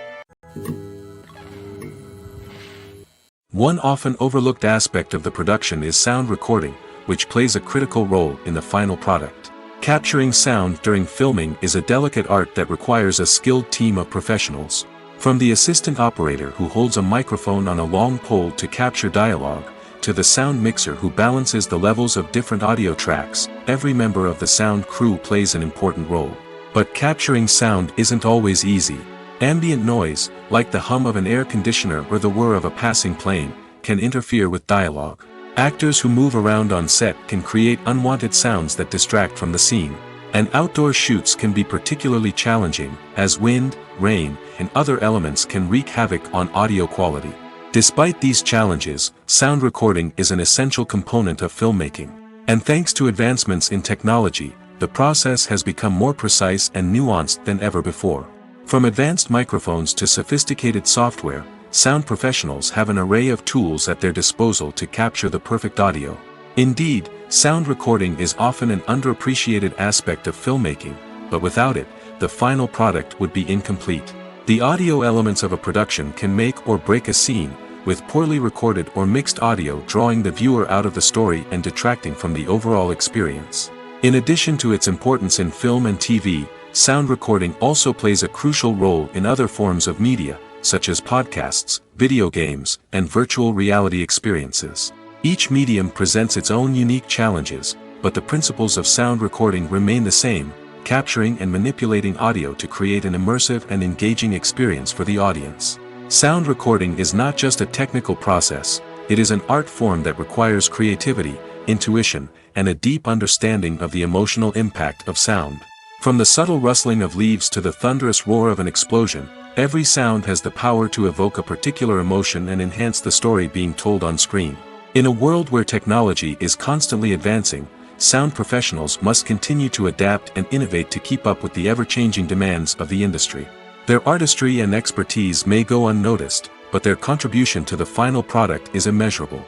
One often overlooked aspect of the production is sound recording, which plays a critical role in the final product. Capturing sound during filming is a delicate art that requires a skilled team of professionals. From the assistant operator who holds a microphone on a long pole to capture dialogue, to the sound mixer who balances the levels of different audio tracks, every member of the sound crew plays an important role. But capturing sound isn't always easy. Ambient noise, like the hum of an air conditioner or the whir of a passing plane, can interfere with dialogue. Actors who move around on set can create unwanted sounds that distract from the scene. And outdoor shoots can be particularly challenging, as wind, rain, and other elements can wreak havoc on audio quality. Despite these challenges, sound recording is an essential component of filmmaking. And thanks to advancements in technology, the process has become more precise and nuanced than ever before. From advanced microphones to sophisticated software, sound professionals have an array of tools at their disposal to capture the perfect audio. Indeed, sound recording is often an underappreciated aspect of filmmaking, but without it, the final product would be incomplete. The audio elements of a production can make or break a scene, with poorly recorded or mixed audio drawing the viewer out of the story and detracting from the overall experience. In addition to its importance in film and TV, sound recording also plays a crucial role in other forms of media, such as podcasts, video games, and virtual reality experiences. Each medium presents its own unique challenges, but the principles of sound recording remain the same, capturing and manipulating audio to create an immersive and engaging experience for the audience. Sound recording is not just a technical process, it is an art form that requires creativity, intuition, and a deep understanding of the emotional impact of sound. From the subtle rustling of leaves to the thunderous roar of an explosion, every sound has the power to evoke a particular emotion and enhance the story being told on screen. In a world where technology is constantly advancing, sound professionals must continue to adapt and innovate to keep up with the ever-changing demands of the industry. Their artistry and expertise may go unnoticed, but their contribution to the final product is immeasurable.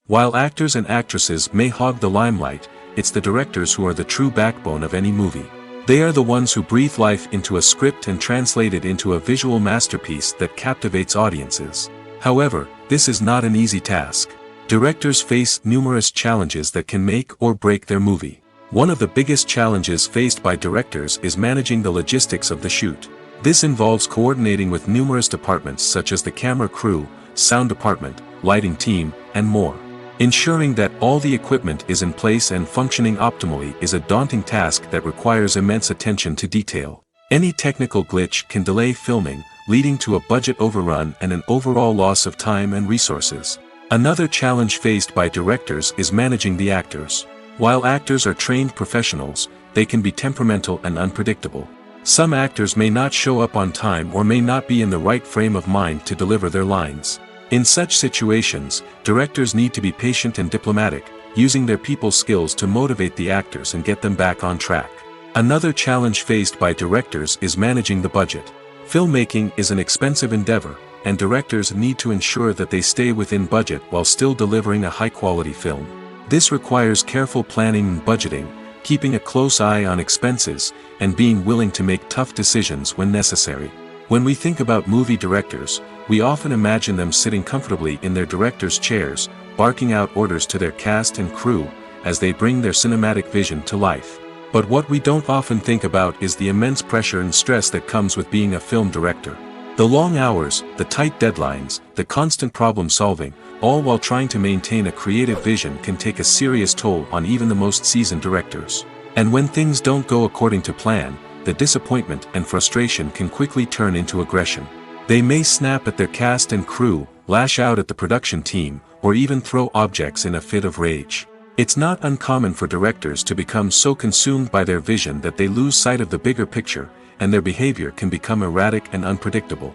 While actors and actresses may hog the limelight, it's the directors who are the true backbone of any movie. They are the ones who breathe life into a script and translate it into a visual masterpiece that captivates audiences. However, this is not an easy task. Directors face numerous challenges that can make or break their movie. One of the biggest challenges faced by directors is managing the logistics of the shoot. This involves coordinating with numerous departments such as the camera crew, sound department, lighting team, and more. Ensuring that all the equipment is in place and functioning optimally is a daunting task that requires immense attention to detail. Any technical glitch can delay filming, leading to a budget overrun and an overall loss of time and resources. Another challenge faced by directors is managing the actors. While actors are trained professionals, they can be temperamental and unpredictable. Some actors may not show up on time or may not be in the right frame of mind to deliver their lines. In such situations, directors need to be patient and diplomatic, using their people skills to motivate the actors and get them back on track. Another challenge faced by directors is managing the budget. Filmmaking is an expensive endeavor, and directors need to ensure that they stay within budget while still delivering a high-quality film. This requires careful planning and budgeting, keeping a close eye on expenses, and being willing to make tough decisions when necessary. When we think about movie directors, we often imagine them sitting comfortably in their director's chairs, barking out orders to their cast and crew, as they bring their cinematic vision to life. But what we don't often think about is the immense pressure and stress that comes with being a film director. The long hours, the tight deadlines, the constant problem solving, all while trying to maintain a creative vision can take a serious toll on even the most seasoned directors. And when things don't go according to plan, the disappointment and frustration can quickly turn into aggression. They may snap at their cast and crew, lash out at the production team, or even throw objects in a fit of rage. It's not uncommon for directors to become so consumed by their vision that they lose sight of the bigger picture, and their behavior can become erratic and unpredictable.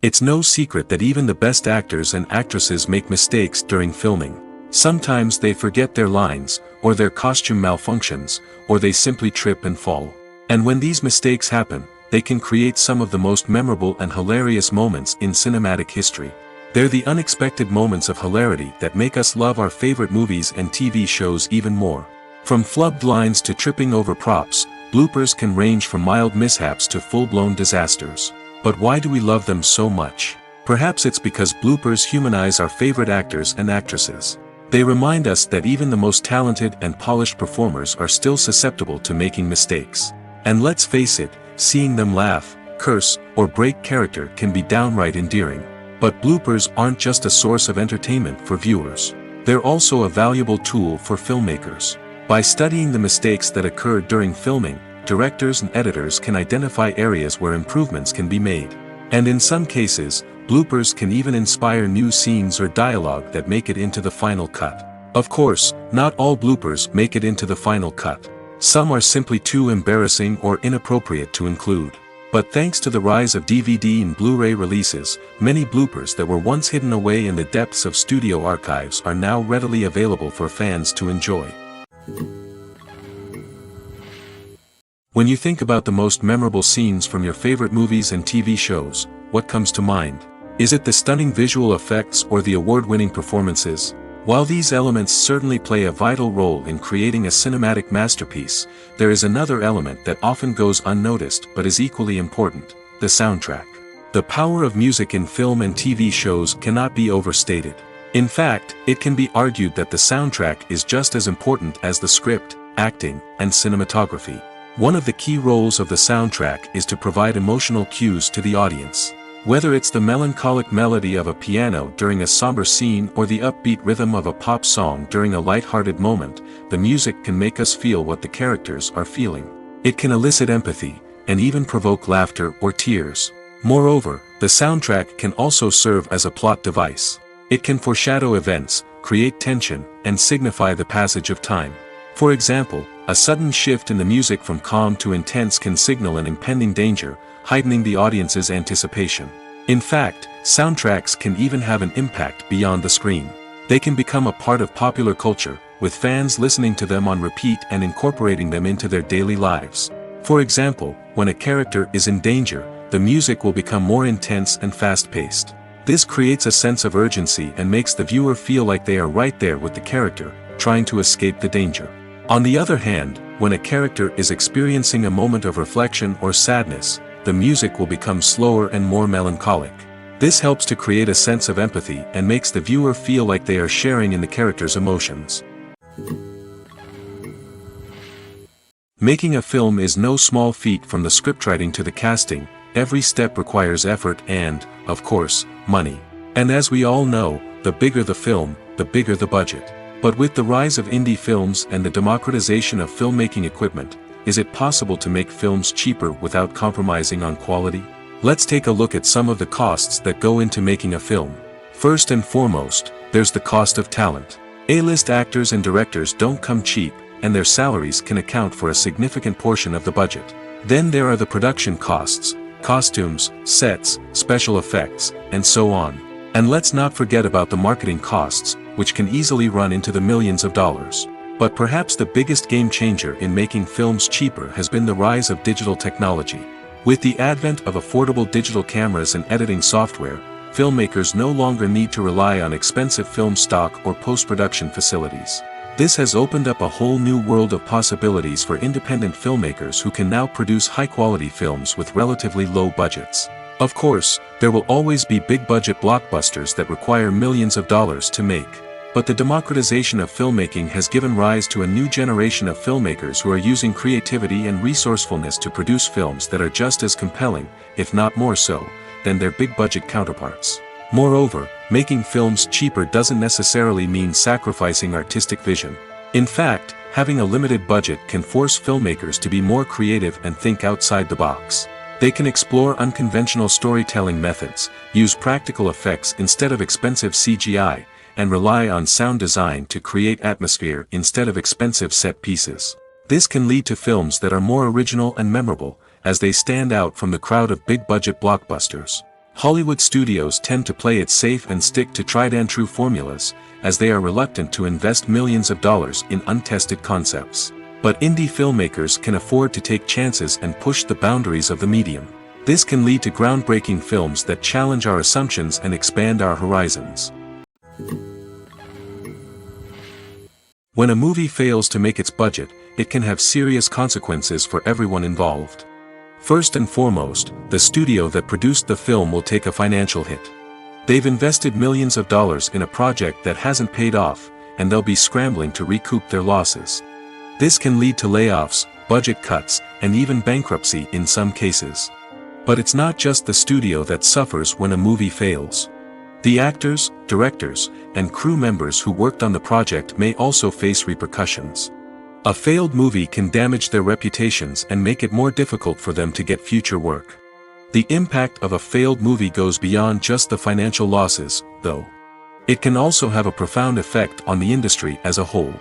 It's no secret that even the best actors and actresses make mistakes during filming. Sometimes they forget their lines, or their costume malfunctions, or they simply trip and fall. And when these mistakes happen, they can create some of the most memorable and hilarious moments in cinematic history. They're the unexpected moments of hilarity that make us love our favorite movies and TV shows even more. From flubbed lines to tripping over props, bloopers can range from mild mishaps to full-blown disasters. But why do we love them so much? Perhaps it's because bloopers humanize our favorite actors and actresses. They remind us that even the most talented and polished performers are still susceptible to making mistakes. And let's face it, seeing them laugh, curse, or break character can be downright endearing. But bloopers aren't just a source of entertainment for viewers. They're also a valuable tool for filmmakers. By studying the mistakes that occur during filming, directors and editors can identify areas where improvements can be made. And in some cases, bloopers can even inspire new scenes or dialogue that make it into the final cut. Of course, not all bloopers make it into the final cut. Some are simply too embarrassing or inappropriate to include. But thanks to the rise of DVD and Blu-ray releases, many bloopers that were once hidden away in the depths of studio archives are now readily available for fans to enjoy. When you think about the most memorable scenes from your favorite movies and TV shows, what comes to mind? Is it the stunning visual effects or the award-winning performances? While these elements certainly play a vital role in creating a cinematic masterpiece, there is another element that often goes unnoticed but is equally important: the soundtrack. The power of music in film and TV shows cannot be overstated. In fact, it can be argued that the soundtrack is just as important as the script, acting, and cinematography. One of the key roles of the soundtrack is to provide emotional cues to the audience. Whether it's the melancholic melody of a piano during a somber scene or the upbeat rhythm of a pop song during a light-hearted moment, the music can make us feel what the characters are feeling. It can elicit empathy, and even provoke laughter or tears. Moreover, the soundtrack can also serve as a plot device. It can foreshadow events, create tension, and signify the passage of time. For example, a sudden shift in the music from calm to intense can signal an impending danger, heightening the audience's anticipation. In fact, soundtracks can even have an impact beyond the screen. They can become a part of popular culture, with fans listening to them on repeat and incorporating them into their daily lives. For example, when a character is in danger, the music will become more intense and fast-paced. This creates a sense of urgency and makes the viewer feel like they are right there with the character, trying to escape the danger. On the other hand, when a character is experiencing a moment of reflection or sadness, the music will become slower and more melancholic. This helps to create a sense of empathy and makes the viewer feel like they are sharing in the character's emotions. Making a film is no small feat. From the scriptwriting to the casting, every step requires effort and, of course, money. And as we all know, the bigger the film, the bigger the budget. But with the rise of indie films and the democratization of filmmaking equipment, is it possible to make films cheaper without compromising on quality? Let's take a look at some of the costs that go into making a film. First and foremost, there's the cost of talent. A-list actors and directors don't come cheap, and their salaries can account for a significant portion of the budget. Then there are the production costs, costumes, sets, special effects, and so on. And let's not forget about the marketing costs, which can easily run into the millions of dollars. But perhaps the biggest game changer in making films cheaper has been the rise of digital technology. With the advent of affordable digital cameras and editing software, filmmakers no longer need to rely on expensive film stock or post-production facilities. This has opened up a whole new world of possibilities for independent filmmakers who can now produce high-quality films with relatively low budgets. Of course, there will always be big-budget blockbusters that require millions of dollars to make. But the democratization of filmmaking has given rise to a new generation of filmmakers who are using creativity and resourcefulness to produce films that are just as compelling, if not more so, than their big-budget counterparts. Moreover, making films cheaper doesn't necessarily mean sacrificing artistic vision. In fact, having a limited budget can force filmmakers to be more creative and think outside the box. They can explore unconventional storytelling methods, use practical effects instead of expensive CGI, and rely on sound design to create atmosphere instead of expensive set pieces. This can lead to films that are more original and memorable, as they stand out from the crowd of big-budget blockbusters. Hollywood studios tend to play it safe and stick to tried-and-true formulas, as they are reluctant to invest millions of dollars in untested concepts. But indie filmmakers can afford to take chances and push the boundaries of the medium. This can lead to groundbreaking films that challenge our assumptions and expand our horizons. When a movie fails to make its budget, it can have serious consequences for everyone involved. First and foremost, the studio that produced the film will take a financial hit. They've invested millions of dollars in a project that hasn't paid off, and they'll be scrambling to recoup their losses. This can lead to layoffs, budget cuts, and even bankruptcy in some cases. But it's not just the studio that suffers when a movie fails. The actors, directors, and crew members who worked on the project may also face repercussions. A failed movie can damage their reputations and make it more difficult for them to get future work. The impact of a failed movie goes beyond just the financial losses, though. It can also have a profound effect on the industry as a whole.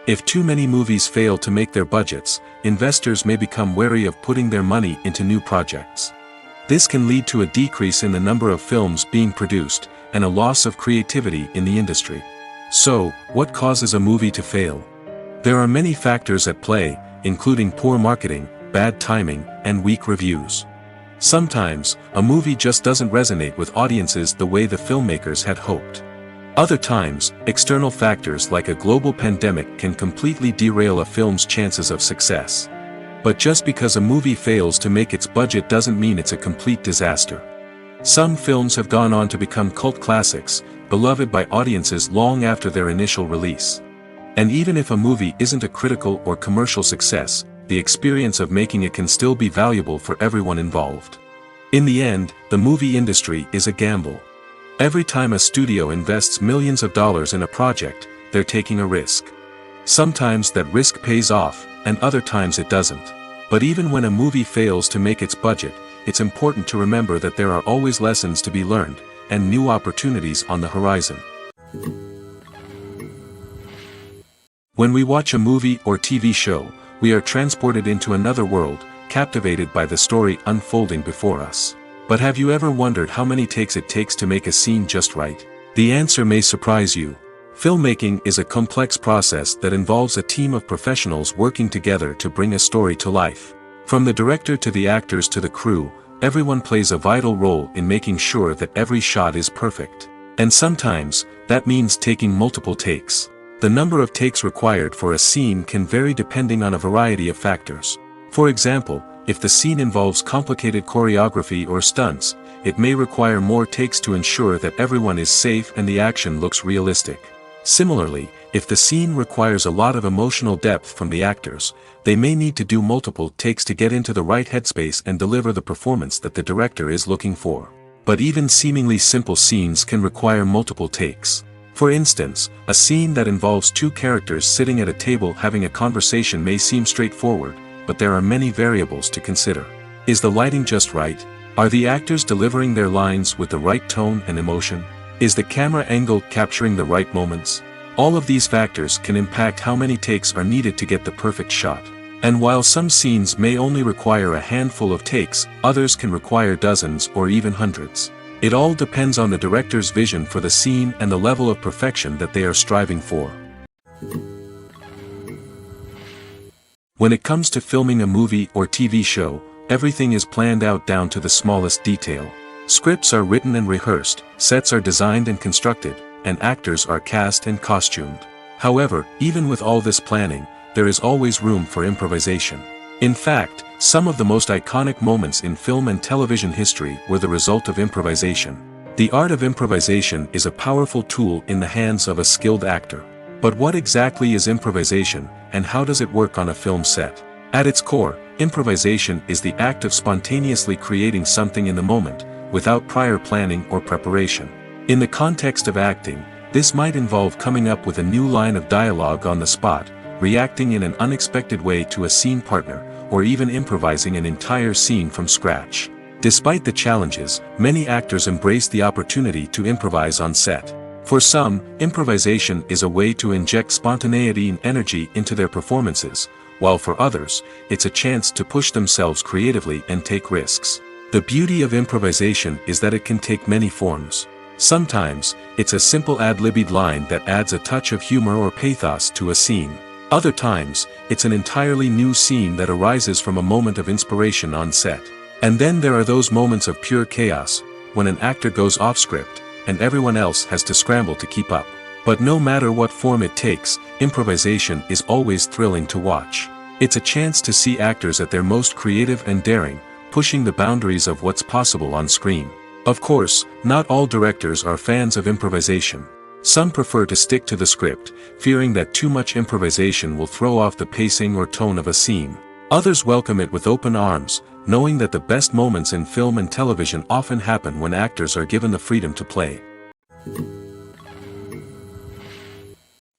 If too many movies fail to make their budgets, investors may become wary of putting their money into new projects. This can lead to a decrease in the number of films being produced, and a loss of creativity in the industry. So, what causes a movie to fail? There are many factors at play, including poor marketing, bad timing, and weak reviews. Sometimes, a movie just doesn't resonate with audiences the way the filmmakers had hoped. Other times, external factors like a global pandemic can completely derail a film's chances of success. But just because a movie fails to make its budget doesn't mean it's a complete disaster. Some films have gone on to become cult classics, beloved by audiences long after their initial release. And even if a movie isn't a critical or commercial success, the experience of making it can still be valuable for everyone involved. In the end, the movie industry is a gamble. Every time a studio invests millions of dollars in a project, they're taking a risk. Sometimes that risk pays off, and other times it doesn't. But even when a movie fails to make its budget, it's important to remember that there are always lessons to be learned, and new opportunities on the horizon. When we watch a movie or TV show, we are transported into another world, captivated by the story unfolding before us. But have you ever wondered how many takes it takes to make a scene just right? The answer may surprise you. Filmmaking is a complex process that involves a team of professionals working together to bring a story to life. From the director to the actors to the crew, everyone plays a vital role in making sure that every shot is perfect. And sometimes, that means taking multiple takes. The number of takes required for a scene can vary depending on a variety of factors. For example, if the scene involves complicated choreography or stunts, it may require more takes to ensure that everyone is safe and the action looks realistic. Similarly, if the scene requires a lot of emotional depth from the actors, they may need to do multiple takes to get into the right headspace and deliver the performance that the director is looking for. But even seemingly simple scenes can require multiple takes. For instance, a scene that involves two characters sitting at a table having a conversation may seem straightforward, but there are many variables to consider. Is the lighting just right? Are the actors delivering their lines with the right tone and emotion? Is the camera angle capturing the right moments? All of these factors can impact how many takes are needed to get the perfect shot. And while some scenes may only require a handful of takes, others can require dozens or even hundreds. It all depends on the director's vision for the scene and the level of perfection that they are striving for. When it comes to filming a movie or TV show, everything is planned out down to the smallest detail. Scripts are written and rehearsed, sets are designed and constructed, and actors are cast and costumed. However, even with all this planning, there is always room for improvisation. In fact, some of the most iconic moments in film and television history were the result of improvisation. The art of improvisation is a powerful tool in the hands of a skilled actor. But what exactly is improvisation, and how does it work on a film set? At its core, improvisation is the act of spontaneously creating something in the moment, without prior planning or preparation. In the context of acting, this might involve coming up with a new line of dialogue on the spot, reacting in an unexpected way to a scene partner, or even improvising an entire scene from scratch. Despite the challenges, many actors embrace the opportunity to improvise on set. For some, improvisation is a way to inject spontaneity and energy into their performances, while for others, it's a chance to push themselves creatively and take risks. The beauty of improvisation is that it can take many forms. Sometimes, it's a simple ad-libbed line that adds a touch of humor or pathos to a scene. Other times, it's an entirely new scene that arises from a moment of inspiration on set. And then there are those moments of pure chaos, when an actor goes off script, and everyone else has to scramble to keep up. But no matter what form it takes, improvisation is always thrilling to watch. It's a chance to see actors at their most creative and daring, pushing the boundaries of what's possible on screen. Of course, not all directors are fans of improvisation. Some prefer to stick to the script, fearing that too much improvisation will throw off the pacing or tone of a scene. Others welcome it with open arms, knowing that the best moments in film and television often happen when actors are given the freedom to play.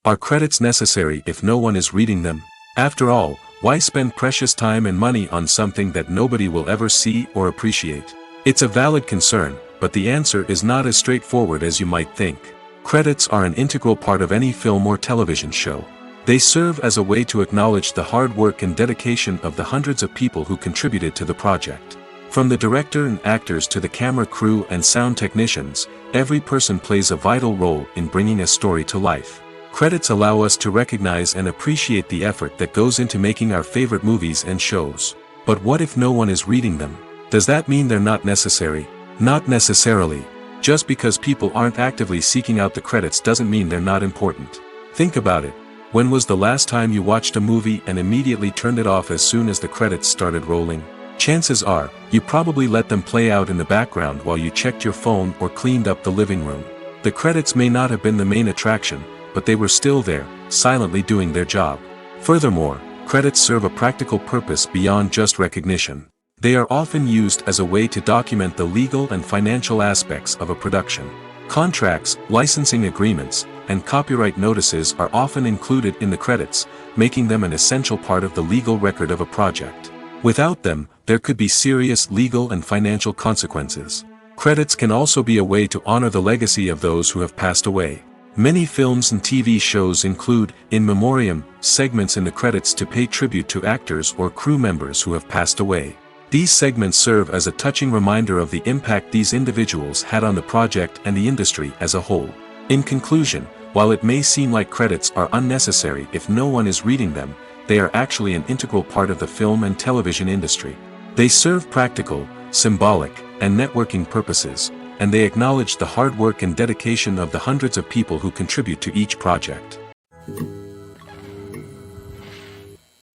Are credits necessary if no one is reading them? After all, why spend precious time and money on something that nobody will ever see or appreciate? It's a valid concern, but the answer is not as straightforward as you might think. Credits are an integral part of any film or television show. They serve as a way to acknowledge the hard work and dedication of the hundreds of people who contributed to the project. From the director and actors to the camera crew and sound technicians, every person plays a vital role in bringing a story to life. Credits allow us to recognize and appreciate the effort that goes into making our favorite movies and shows. But what if no one is reading them? Does that mean they're not necessary? Not necessarily. Just because people aren't actively seeking out the credits doesn't mean they're not important. Think about it. When was the last time you watched a movie and immediately turned it off as soon as the credits started rolling? Chances are, you probably let them play out in the background while you checked your phone or cleaned up the living room. The credits may not have been the main attraction, but they were still there, silently doing their job. Furthermore, credits serve a practical purpose beyond just recognition. They are often used as a way to document the legal and financial aspects of a production. Contracts, licensing agreements, and copyright notices are often included in the credits, making them an essential part of the legal record of a project. Without them, there could be serious legal and financial consequences. Credits can also be a way to honor the legacy of those who have passed away. Many films and TV shows include in memoriam segments in the credits to pay tribute to actors or crew members who have passed away. These segments serve as a touching reminder of the impact these individuals had on the project and the industry as a whole. In conclusion, while it may seem like credits are unnecessary if no one is reading them, they are actually an integral part of the film and television industry. They serve practical, symbolic, and networking purposes, and they acknowledge the hard work and dedication of the hundreds of people who contribute to each project.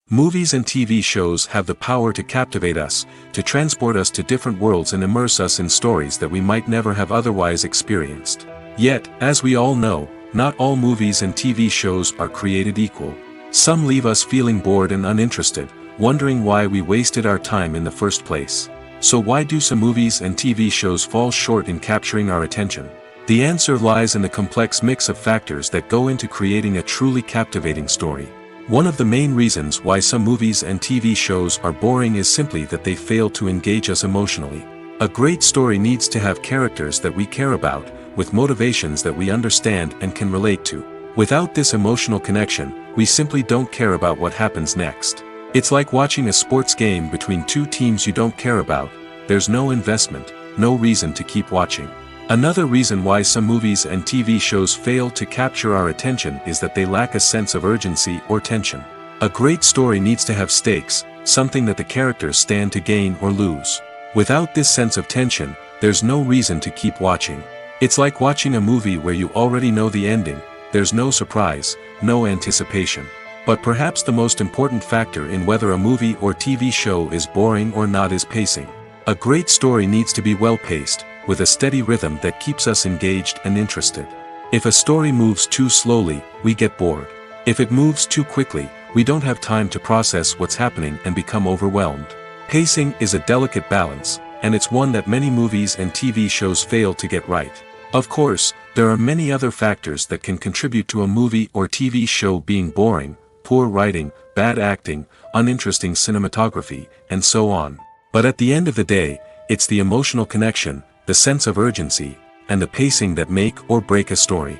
Movies and TV shows have the power to captivate us, to transport us to different worlds and immerse us in stories that we might never have otherwise experienced. Yet, as we all know, not all movies and TV shows are created equal. Some leave us feeling bored and uninterested, wondering why we wasted our time in the first place. So why do some movies and TV shows fall short in capturing our attention? The answer lies in the complex mix of factors that go into creating a truly captivating story. One of the main reasons why some movies and TV shows are boring is simply that they fail to engage us emotionally. A great story needs to have characters that we care about, with motivations that we understand and can relate to. Without this emotional connection, we simply don't care about what happens next. It's like watching a sports game between two teams you don't care about. There's no investment, no reason to keep watching. Another reason why some movies and TV shows fail to capture our attention is that they lack a sense of urgency or tension. A great story needs to have stakes, something that the characters stand to gain or lose. Without this sense of tension, there's no reason to keep watching. It's like watching a movie where you already know the ending. There's no surprise, no anticipation. But perhaps the most important factor in whether a movie or TV show is boring or not is pacing. A great story needs to be well-paced, with a steady rhythm that keeps us engaged and interested. If a story moves too slowly, we get bored. If it moves too quickly, we don't have time to process what's happening and become overwhelmed. Pacing is a delicate balance, and it's one that many movies and TV shows fail to get right. Of course, there are many other factors that can contribute to a movie or TV show being boring: poor writing, bad acting, uninteresting cinematography, and so on. But at the end of the day, it's the emotional connection, the sense of urgency, and the pacing that make or break a story.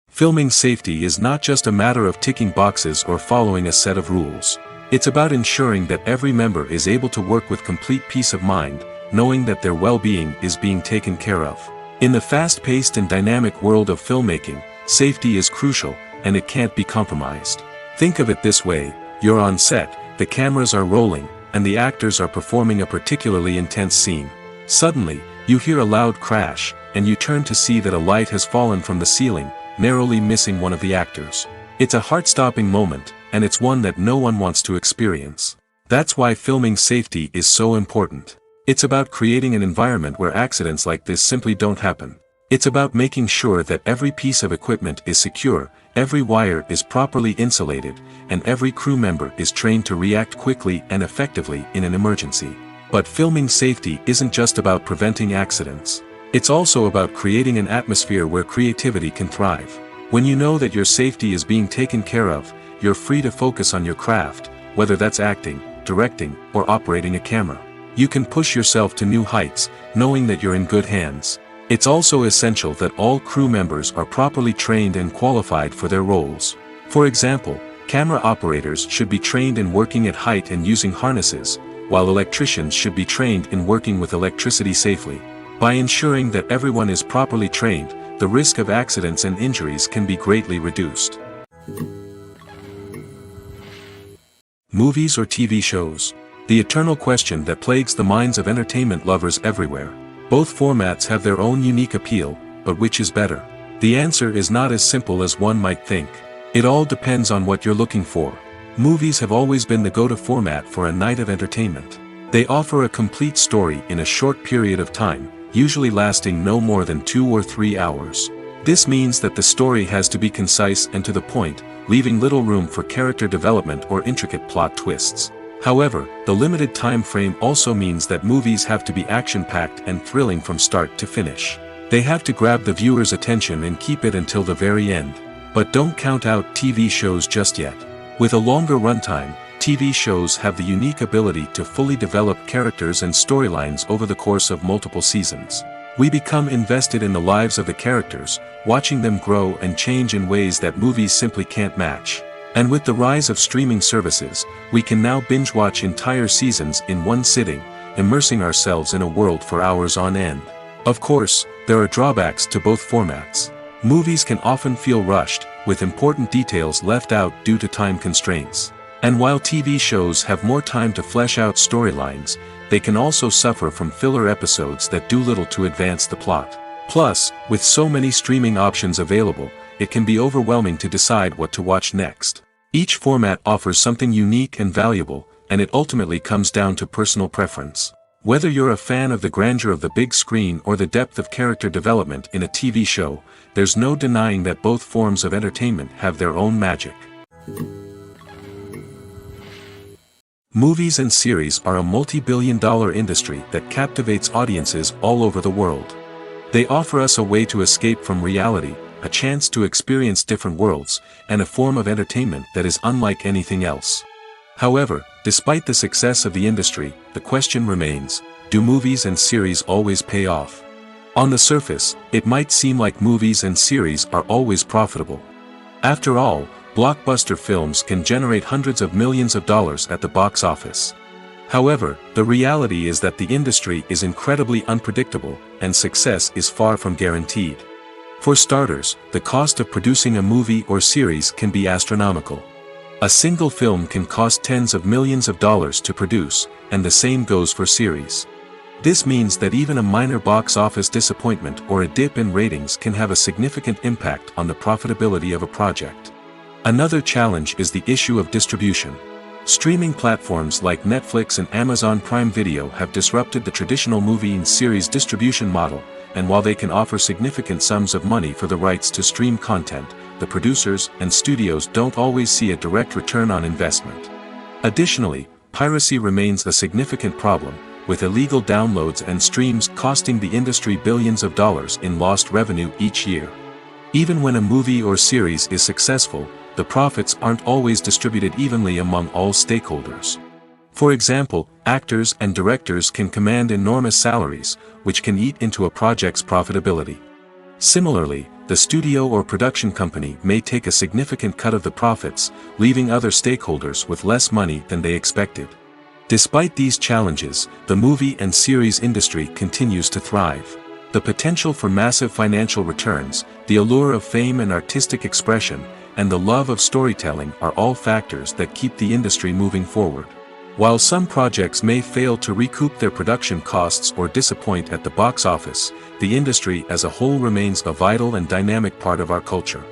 Filming safety is not just a matter of ticking boxes or following a set of rules. It's about ensuring that every member is able to work with complete peace of mind, knowing that their well-being is being taken care of. In the fast-paced and dynamic world of filmmaking, safety is crucial, and it can't be compromised. Think of it this way: you're on set, the cameras are rolling, and the actors are performing a particularly intense scene. Suddenly, you hear a loud crash, and you turn to see that a light has fallen from the ceiling, narrowly missing one of the actors. It's a heart-stopping moment, and it's one that no one wants to experience. That's why filming safety is so important. It's about creating an environment where accidents like this simply don't happen. It's about making sure that every piece of equipment is secure, every wire is properly insulated, and every crew member is trained to react quickly and effectively in an emergency. But filming safety isn't just about preventing accidents. It's also about creating an atmosphere where creativity can thrive. When you know that your safety is being taken care of, you're free to focus on your craft, whether that's acting, directing, or operating a camera. You can push yourself to new heights, knowing that you're in good hands. It's also essential that all crew members are properly trained and qualified for their roles. For example, camera operators should be trained in working at height and using harnesses, while electricians should be trained in working with electricity safely. By ensuring that everyone is properly trained, the risk of accidents and injuries can be greatly reduced. Movies or TV shows? The eternal question that plagues the minds of entertainment lovers everywhere. Both formats have their own unique appeal, but which is better? The answer is not as simple as one might think. It all depends on what you're looking for. Movies have always been the go-to format for a night of entertainment. They offer a complete story in a short period of time, usually lasting no more than 2 or 3 hours. This means that the story has to be concise and to the point, leaving little room for character development or intricate plot twists. However, the limited time frame also means that movies have to be action-packed and thrilling from start to finish. They have to grab the viewer's attention and keep it until the very end. But don't count out TV shows just yet. With a longer runtime, TV shows have the unique ability to fully develop characters and storylines over the course of multiple seasons. We become invested in the lives of the characters, watching them grow and change in ways that movies simply can't match. And with the rise of streaming services, we can now binge-watch entire seasons in one sitting, immersing ourselves in a world for hours on end. Of course, there are drawbacks to both formats. Movies can often feel rushed, with important details left out due to time constraints. And while TV shows have more time to flesh out storylines, they can also suffer from filler episodes that do little to advance the plot. Plus, with so many streaming options available, it can be overwhelming to decide what to watch next. Each format offers something unique and valuable, and it ultimately comes down to personal preference. Whether you're a fan of the grandeur of the big screen or the depth of character development in a TV show, there's no denying that both forms of entertainment have their own magic. Movies and series are a multi-billion-dollar industry that captivates audiences all over the world. They offer us a way to escape from reality, a chance to experience different worlds, and a form of entertainment that is unlike anything else. However, despite the success of the industry, the question remains, do movies and series always pay off? On the surface, it might seem like movies and series are always profitable. After all, blockbuster films can generate hundreds of millions of dollars at the box office. However, the reality is that the industry is incredibly unpredictable, and success is far from guaranteed. For starters, the cost of producing a movie or series can be astronomical. A single film can cost tens of millions of dollars to produce, and the same goes for series. This means that even a minor box office disappointment or a dip in ratings can have a significant impact on the profitability of a project. Another challenge is the issue of distribution. Streaming platforms like Netflix and Amazon Prime Video have disrupted the traditional movie and series distribution model, and while they can offer significant sums of money for the rights to stream content, the producers and studios don't always see a direct return on investment. Additionally, piracy remains a significant problem, with illegal downloads and streams costing the industry billions of dollars in lost revenue each year. Even when a movie or series is successful, the profits aren't always distributed evenly among all stakeholders. For example, actors and directors can command enormous salaries, which can eat into a project's profitability. Similarly, the studio or production company may take a significant cut of the profits, leaving other stakeholders with less money than they expected. Despite these challenges, the movie and series industry continues to thrive. The potential for massive financial returns, the allure of fame and artistic expression, and the love of storytelling are all factors that keep the industry moving forward. While some projects may fail to recoup their production costs or disappoint at the box office, the industry as a whole remains a vital and dynamic part of our culture.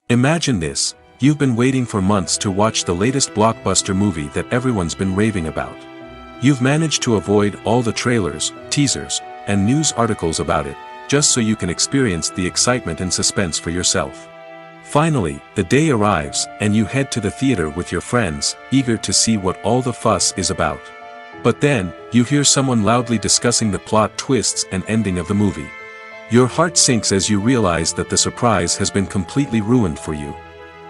Imagine this: you've been waiting for months to watch the latest blockbuster movie that everyone's been raving about. You've managed to avoid all the trailers, teasers, and news articles about it, just so you can experience the excitement and suspense for yourself. Finally, the day arrives, and you head to the theater with your friends, eager to see what all the fuss is about. But then, you hear someone loudly discussing the plot twists and ending of the movie. Your heart sinks as you realize that the surprise has been completely ruined for you.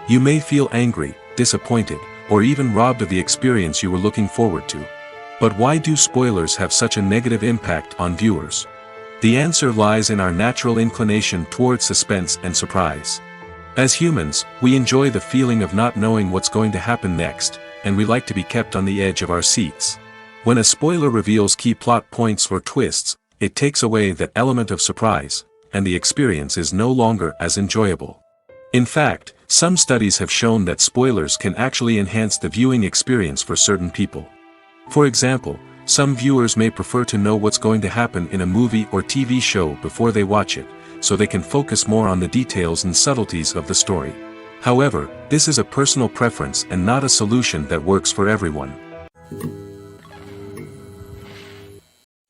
You may feel angry, disappointed, or even robbed of the experience you were looking forward to. But why do spoilers have such a negative impact on viewers? The answer lies in our natural inclination towards suspense and surprise. As humans, we enjoy the feeling of not knowing what's going to happen next, and we like to be kept on the edge of our seats. When a spoiler reveals key plot points or twists, it takes away that element of surprise, and the experience is no longer as enjoyable. In fact, some studies have shown that spoilers can actually enhance the viewing experience for certain people. For example, some viewers may prefer to know what's going to happen in a movie or TV show before they watch it, so they can focus more on the details and subtleties of the story. However, this is a personal preference and not a solution that works for everyone.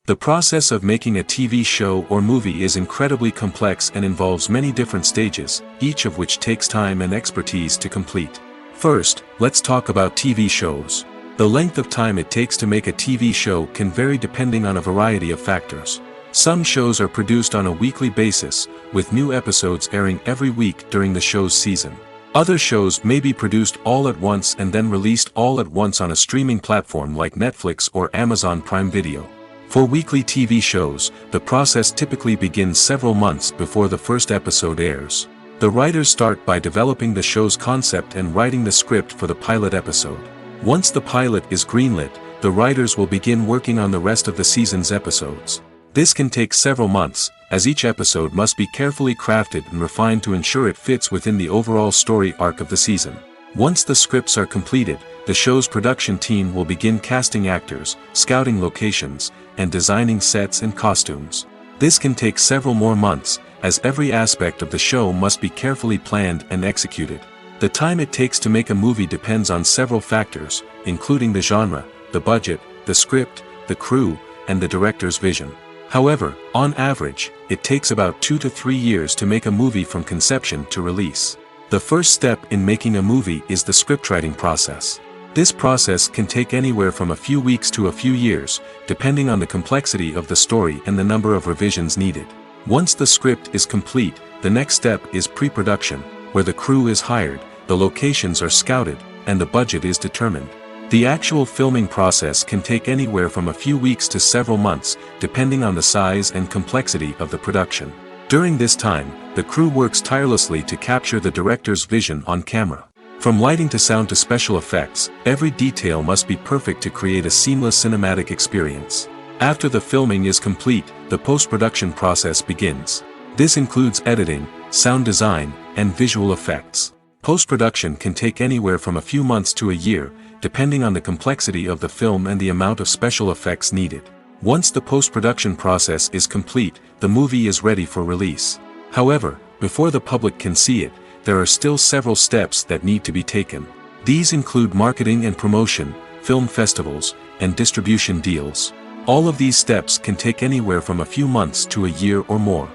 The process of making a TV show or movie is incredibly complex and involves many different stages, each of which takes time and expertise to complete. First, let's talk about TV shows. The length of time it takes to make a TV show can vary depending on a variety of factors. Some shows are produced on a weekly basis, with new episodes airing every week during the show's season. Other shows may be produced all at once and then released all at once on a streaming platform like Netflix or Amazon Prime Video. For weekly TV shows, the process typically begins several months before the first episode airs. The writers start by developing the show's concept and writing the script for the pilot episode. Once the pilot is greenlit, the writers will begin working on the rest of the season's episodes. This can take several months, as each episode must be carefully crafted and refined to ensure it fits within the overall story arc of the season. Once the scripts are completed, the show's production team will begin casting actors, scouting locations, and designing sets and costumes. This can take several more months, as every aspect of the show must be carefully planned and executed. The time it takes to make a movie depends on several factors, including the genre, the budget, the script, the crew, and the director's vision. However, on average, it takes about 2 to 3 years to make a movie from conception to release. The first step in making a movie is the scriptwriting process. This process can take anywhere from a few weeks to a few years, depending on the complexity of the story and the number of revisions needed. Once the script is complete, the next step is pre-production, where the crew is hired, the locations are scouted, and the budget is determined. The actual filming process can take anywhere from a few weeks to several months, depending on the size and complexity of the production. During this time, the crew works tirelessly to capture the director's vision on camera. From lighting to sound to special effects, every detail must be perfect to create a seamless cinematic experience. After the filming is complete, the post-production process begins. This includes editing, sound design, and visual effects. Post-production can take anywhere from a few months to a year, depending on the complexity of the film and the amount of special effects needed. Once the post-production process is complete, the movie is ready for release. However, before the public can see it, there are still several steps that need to be taken. These include marketing and promotion, film festivals, and distribution deals. All of these steps can take anywhere from a few months to a year or more.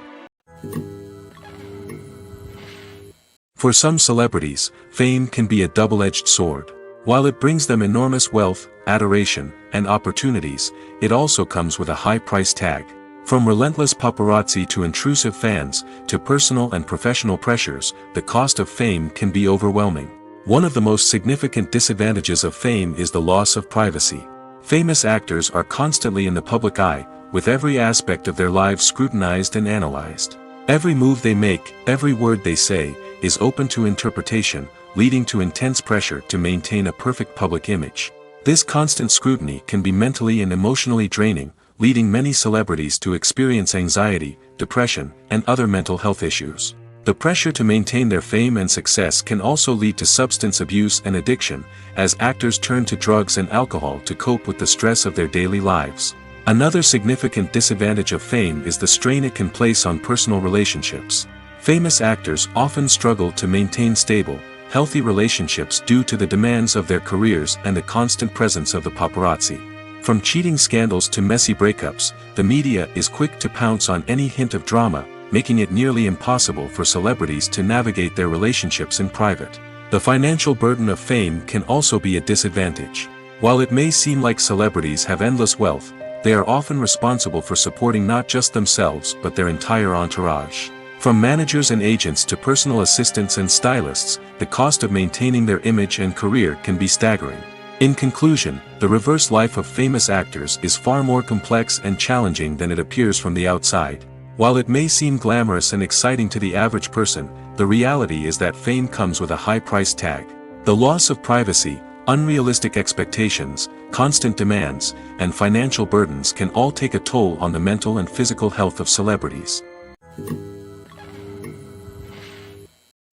For some celebrities, fame can be a double-edged sword. While it brings them enormous wealth, adoration, and opportunities, it also comes with a high price tag. From relentless paparazzi to intrusive fans, to personal and professional pressures, the cost of fame can be overwhelming. One of the most significant disadvantages of fame is the loss of privacy. Famous actors are constantly in the public eye, with every aspect of their lives scrutinized and analyzed. Every move they make, every word they say, is open to interpretation, leading to intense pressure to maintain a perfect public image. This constant scrutiny can be mentally and emotionally draining, leading many celebrities to experience anxiety, depression, and other mental health issues. The pressure to maintain their fame and success can also lead to substance abuse and addiction, as actors turn to drugs and alcohol to cope with the stress of their daily lives. Another significant disadvantage of fame is the strain it can place on personal relationships. Famous actors often struggle to maintain stable, healthy relationships due to the demands of their careers and the constant presence of the paparazzi. From cheating scandals to messy breakups, the media is quick to pounce on any hint of drama, making it nearly impossible for celebrities to navigate their relationships in private. The financial burden of fame can also be a disadvantage. While it may seem like celebrities have endless wealth, they are often responsible for supporting not just themselves but their entire entourage. From managers and agents to personal assistants and stylists, the cost of maintaining their image and career can be staggering. In conclusion, the reverse life of famous actors is far more complex and challenging than it appears from the outside. While it may seem glamorous and exciting to the average person, the reality is that fame comes with a high price tag. The loss of privacy, unrealistic expectations, constant demands, and financial burdens can all take a toll on the mental and physical health of celebrities.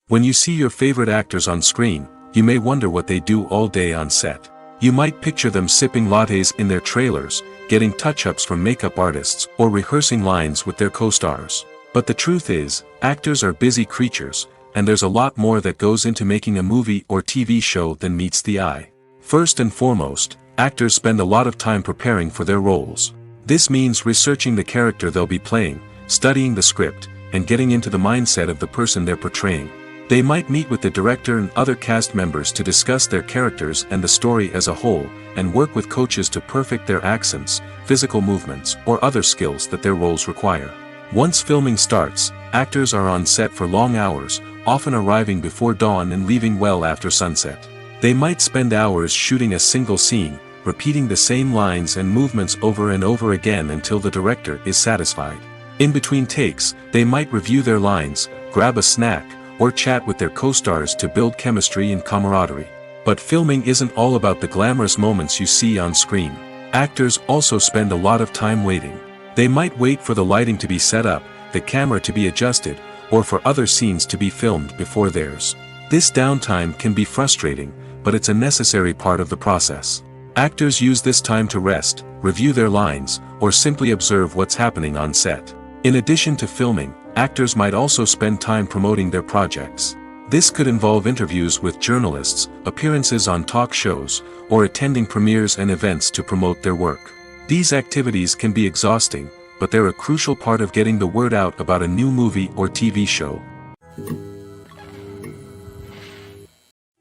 When you see your favorite actors on screen, you may wonder what they do all day on set. You might picture them sipping lattes in their trailers, getting touch-ups from makeup artists, or rehearsing lines with their co-stars. But the truth is, actors are busy creatures, and there's a lot more that goes into making a movie or TV show than meets the eye. First and foremost, actors spend a lot of time preparing for their roles. This means researching the character they'll be playing, studying the script, and getting into the mindset of the person they're portraying. They might meet with the director and other cast members to discuss their characters and the story as a whole, and work with coaches to perfect their accents, physical movements, or other skills that their roles require. Once filming starts, actors are on set for long hours, often arriving before dawn and leaving well after sunset. They might spend hours shooting a single scene, repeating the same lines and movements over and over again until the director is satisfied. In between takes, they might review their lines, grab a snack, or chat with their co-stars to build chemistry and camaraderie. But filming isn't all about the glamorous moments you see on screen. Actors also spend a lot of time waiting. They might wait for the lighting to be set up, the camera to be adjusted, or for other scenes to be filmed before theirs. This downtime can be frustrating, but it's a necessary part of the process. Actors use this time to rest, review their lines, or simply observe what's happening on set. In addition to filming, actors might also spend time promoting their projects. This could involve interviews with journalists, appearances on talk shows, or attending premieres and events to promote their work. These activities can be exhausting, but they're a crucial part of getting the word out about a new movie or TV show.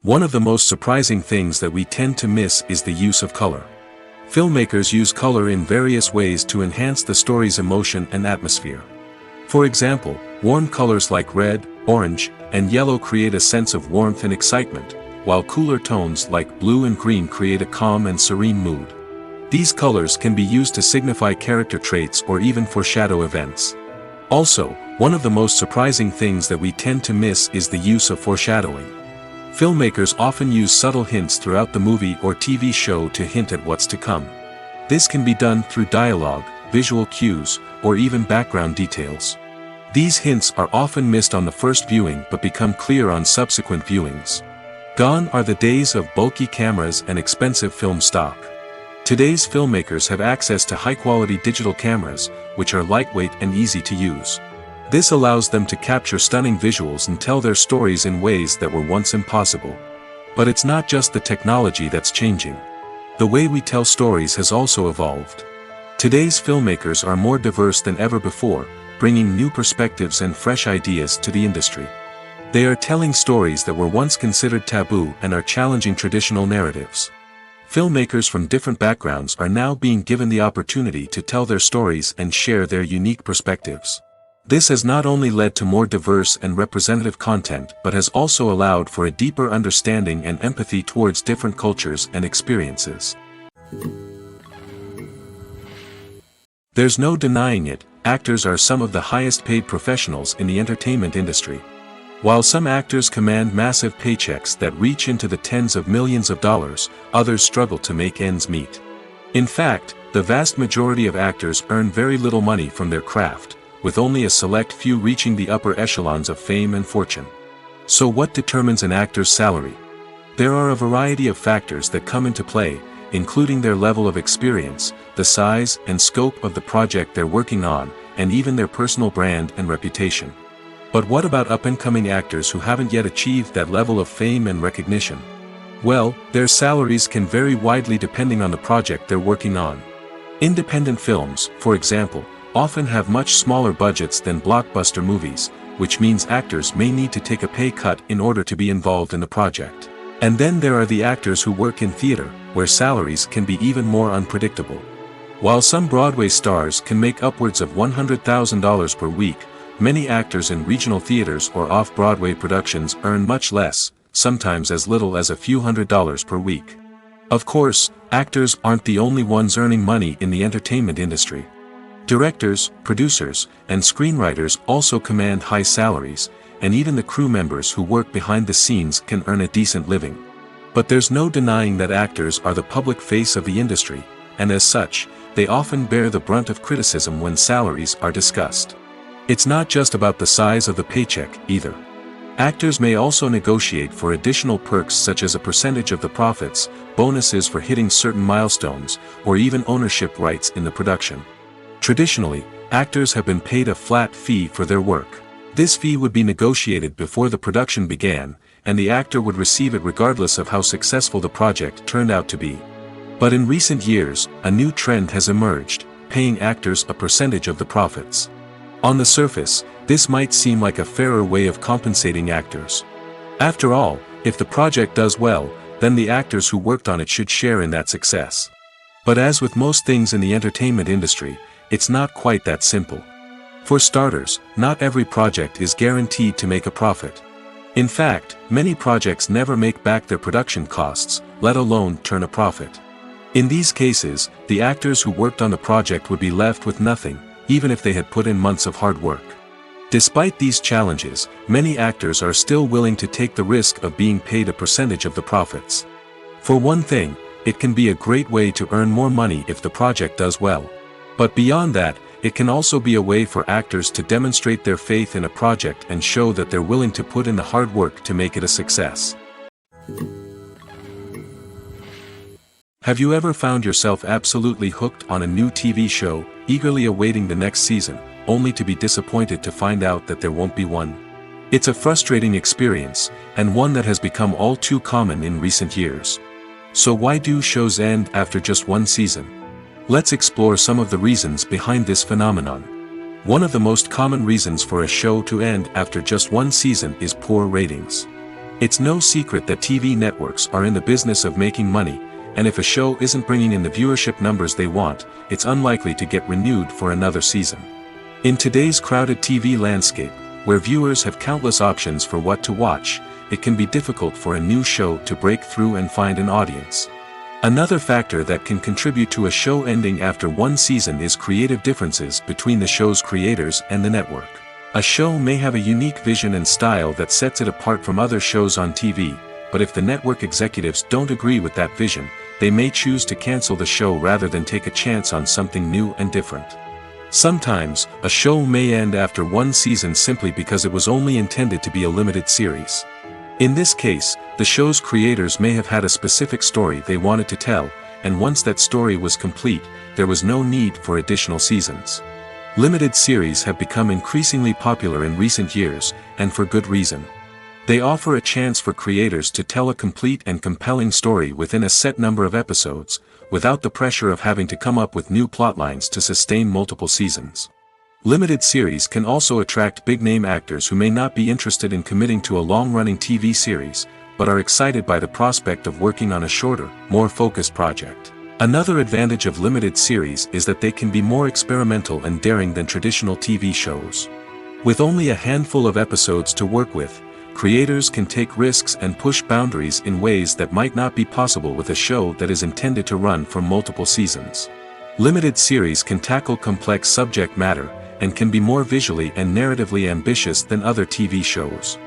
One of the most surprising things that we tend to miss is the use of color. Filmmakers use color in various ways to enhance the story's emotion and atmosphere. For example, warm colors like red, orange, and yellow create a sense of warmth and excitement, while cooler tones like blue and green create a calm and serene mood. These colors can be used to signify character traits or even foreshadow events. Also, one of the most surprising things that we tend to miss is the use of foreshadowing. Filmmakers often use subtle hints throughout the movie or TV show to hint at what's to come. This can be done through dialogue, visual cues, or even background details. These hints are often missed on the first viewing but become clear on subsequent viewings. Gone are the days of bulky cameras and expensive film stock. Today's filmmakers have access to high-quality digital cameras, which are lightweight and easy to use. This allows them to capture stunning visuals and tell their stories in ways that were once impossible. But it's not just the technology that's changing. The way we tell stories has also evolved. Today's filmmakers are more diverse than ever before, bringing new perspectives and fresh ideas to the industry. They are telling stories that were once considered taboo and are challenging traditional narratives. Filmmakers from different backgrounds are now being given the opportunity to tell their stories and share their unique perspectives. This has not only led to more diverse and representative content but has also allowed for a deeper understanding and empathy towards different cultures and experiences. There's no denying it, actors are some of the highest paid professionals in the entertainment industry. While some actors command massive paychecks that reach into the tens of millions of dollars, others struggle to make ends meet. In fact, the vast majority of actors earn very little money from their craft, with only a select few reaching the upper echelons of fame and fortune. So what determines an actor's salary? There are a variety of factors that come into play, including their level of experience, the size and scope of the project they're working on, and even their personal brand and reputation. But what about up-and-coming actors who haven't yet achieved that level of fame and recognition? Well, their salaries can vary widely depending on the project they're working on. Independent films, for example, often have much smaller budgets than blockbuster movies, which means actors may need to take a pay cut in order to be involved in the project. And then there are the actors who work in theater, where salaries can be even more unpredictable. While some Broadway stars can make upwards of $100,000 per week, many actors in regional theaters or off-Broadway productions earn much less, sometimes as little as a few $100s per week. Of course, actors aren't the only ones earning money in the entertainment industry. Directors, producers, and screenwriters also command high salaries, and even the crew members who work behind the scenes can earn a decent living. But there's no denying that actors are the public face of the industry, and as such, they often bear the brunt of criticism when salaries are discussed. It's not just about the size of the paycheck, either. Actors may also negotiate for additional perks such as a percentage of the profits, bonuses for hitting certain milestones, or even ownership rights in the production. Traditionally, actors have been paid a flat fee for their work. This fee would be negotiated before the production began, and the actor would receive it regardless of how successful the project turned out to be. But in recent years, a new trend has emerged, paying actors a percentage of the profits. On the surface, this might seem like a fairer way of compensating actors. After all, if the project does well, then the actors who worked on it should share in that success. But as with most things in the entertainment industry, it's not quite that simple. For starters, not every project is guaranteed to make a profit. In fact, many projects never make back their production costs, let alone turn a profit. In these cases, the actors who worked on the project would be left with nothing, even if they had put in months of hard work. Despite these challenges, many actors are still willing to take the risk of being paid a percentage of the profits. For one thing, it can be a great way to earn more money if the project does well. But beyond that, it can also be a way for actors to demonstrate their faith in a project and show that they're willing to put in the hard work to make it a success. Have you ever found yourself absolutely hooked on a new TV show, eagerly awaiting the next season, only to be disappointed to find out that there won't be one? It's a frustrating experience, and one that has become all too common in recent years. So why do shows end after just one season? Let's explore some of the reasons behind this phenomenon. One of the most common reasons for a show to end after just one season is poor ratings. It's no secret that TV networks are in the business of making money, and if a show isn't bringing in the viewership numbers they want, it's unlikely to get renewed for another season. In today's crowded TV landscape, where viewers have countless options for what to watch, it can be difficult for a new show to break through and find an audience. Another factor that can contribute to a show ending after one season is creative differences between the show's creators and the network. A show may have a unique vision and style that sets it apart from other shows on TV, but if the network executives don't agree with that vision, they may choose to cancel the show rather than take a chance on something new and different. Sometimes, a show may end after one season simply because it was only intended to be a limited series. In this case, the show's creators may have had a specific story they wanted to tell, and once that story was complete, there was no need for additional seasons. Limited series have become increasingly popular in recent years, and for good reason. They offer a chance for creators to tell a complete and compelling story within a set number of episodes, without the pressure of having to come up with new plotlines to sustain multiple seasons. Limited series can also attract big-name actors who may not be interested in committing to a long-running TV series, but are excited by the prospect of working on a shorter, more focused project. Another advantage of limited series is that they can be more experimental and daring than traditional TV shows. With only a handful of episodes to work with, creators can take risks and push boundaries in ways that might not be possible with a show that is intended to run for multiple seasons. Limited series can tackle complex subject matter, and can be more visually and narratively ambitious than other TV shows.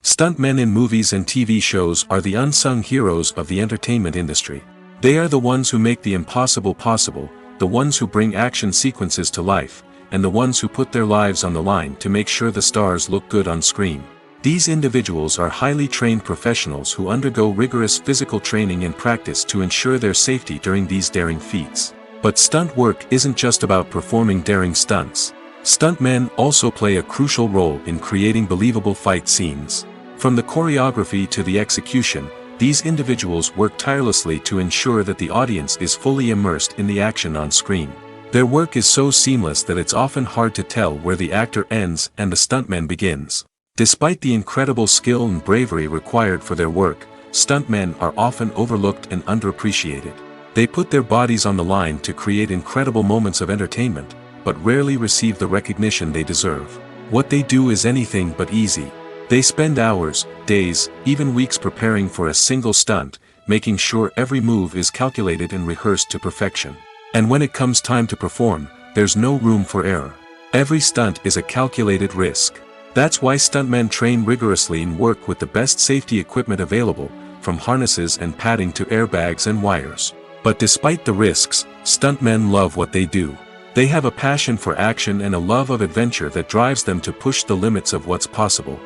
Stuntmen in movies and TV shows are the unsung heroes of the entertainment industry. They are the ones who make the impossible possible, the ones who bring action sequences to life, and the ones who put their lives on the line to make sure the stars look good on screen. These individuals are highly trained professionals who undergo rigorous physical training and practice to ensure their safety during these daring feats. But stunt work isn't just about performing daring stunts. Stuntmen also play a crucial role in creating believable fight scenes. From the choreography to the execution, these individuals work tirelessly to ensure that the audience is fully immersed in the action on screen. Their work is so seamless that it's often hard to tell where the actor ends and the stuntman begins. Despite the incredible skill and bravery required for their work, stuntmen are often overlooked and underappreciated. They put their bodies on the line to create incredible moments of entertainment, but rarely receive the recognition they deserve. What they do is anything but easy. They spend hours, days, even weeks preparing for a single stunt, making sure every move is calculated and rehearsed to perfection. And when it comes time to perform, there's no room for error. Every stunt is a calculated risk. That's why stuntmen train rigorously and work with the best safety equipment available, from harnesses and padding to airbags and wires. But despite the risks, stuntmen love what they do. They have a passion for action and a love of adventure that drives them to push the limits of what's possible.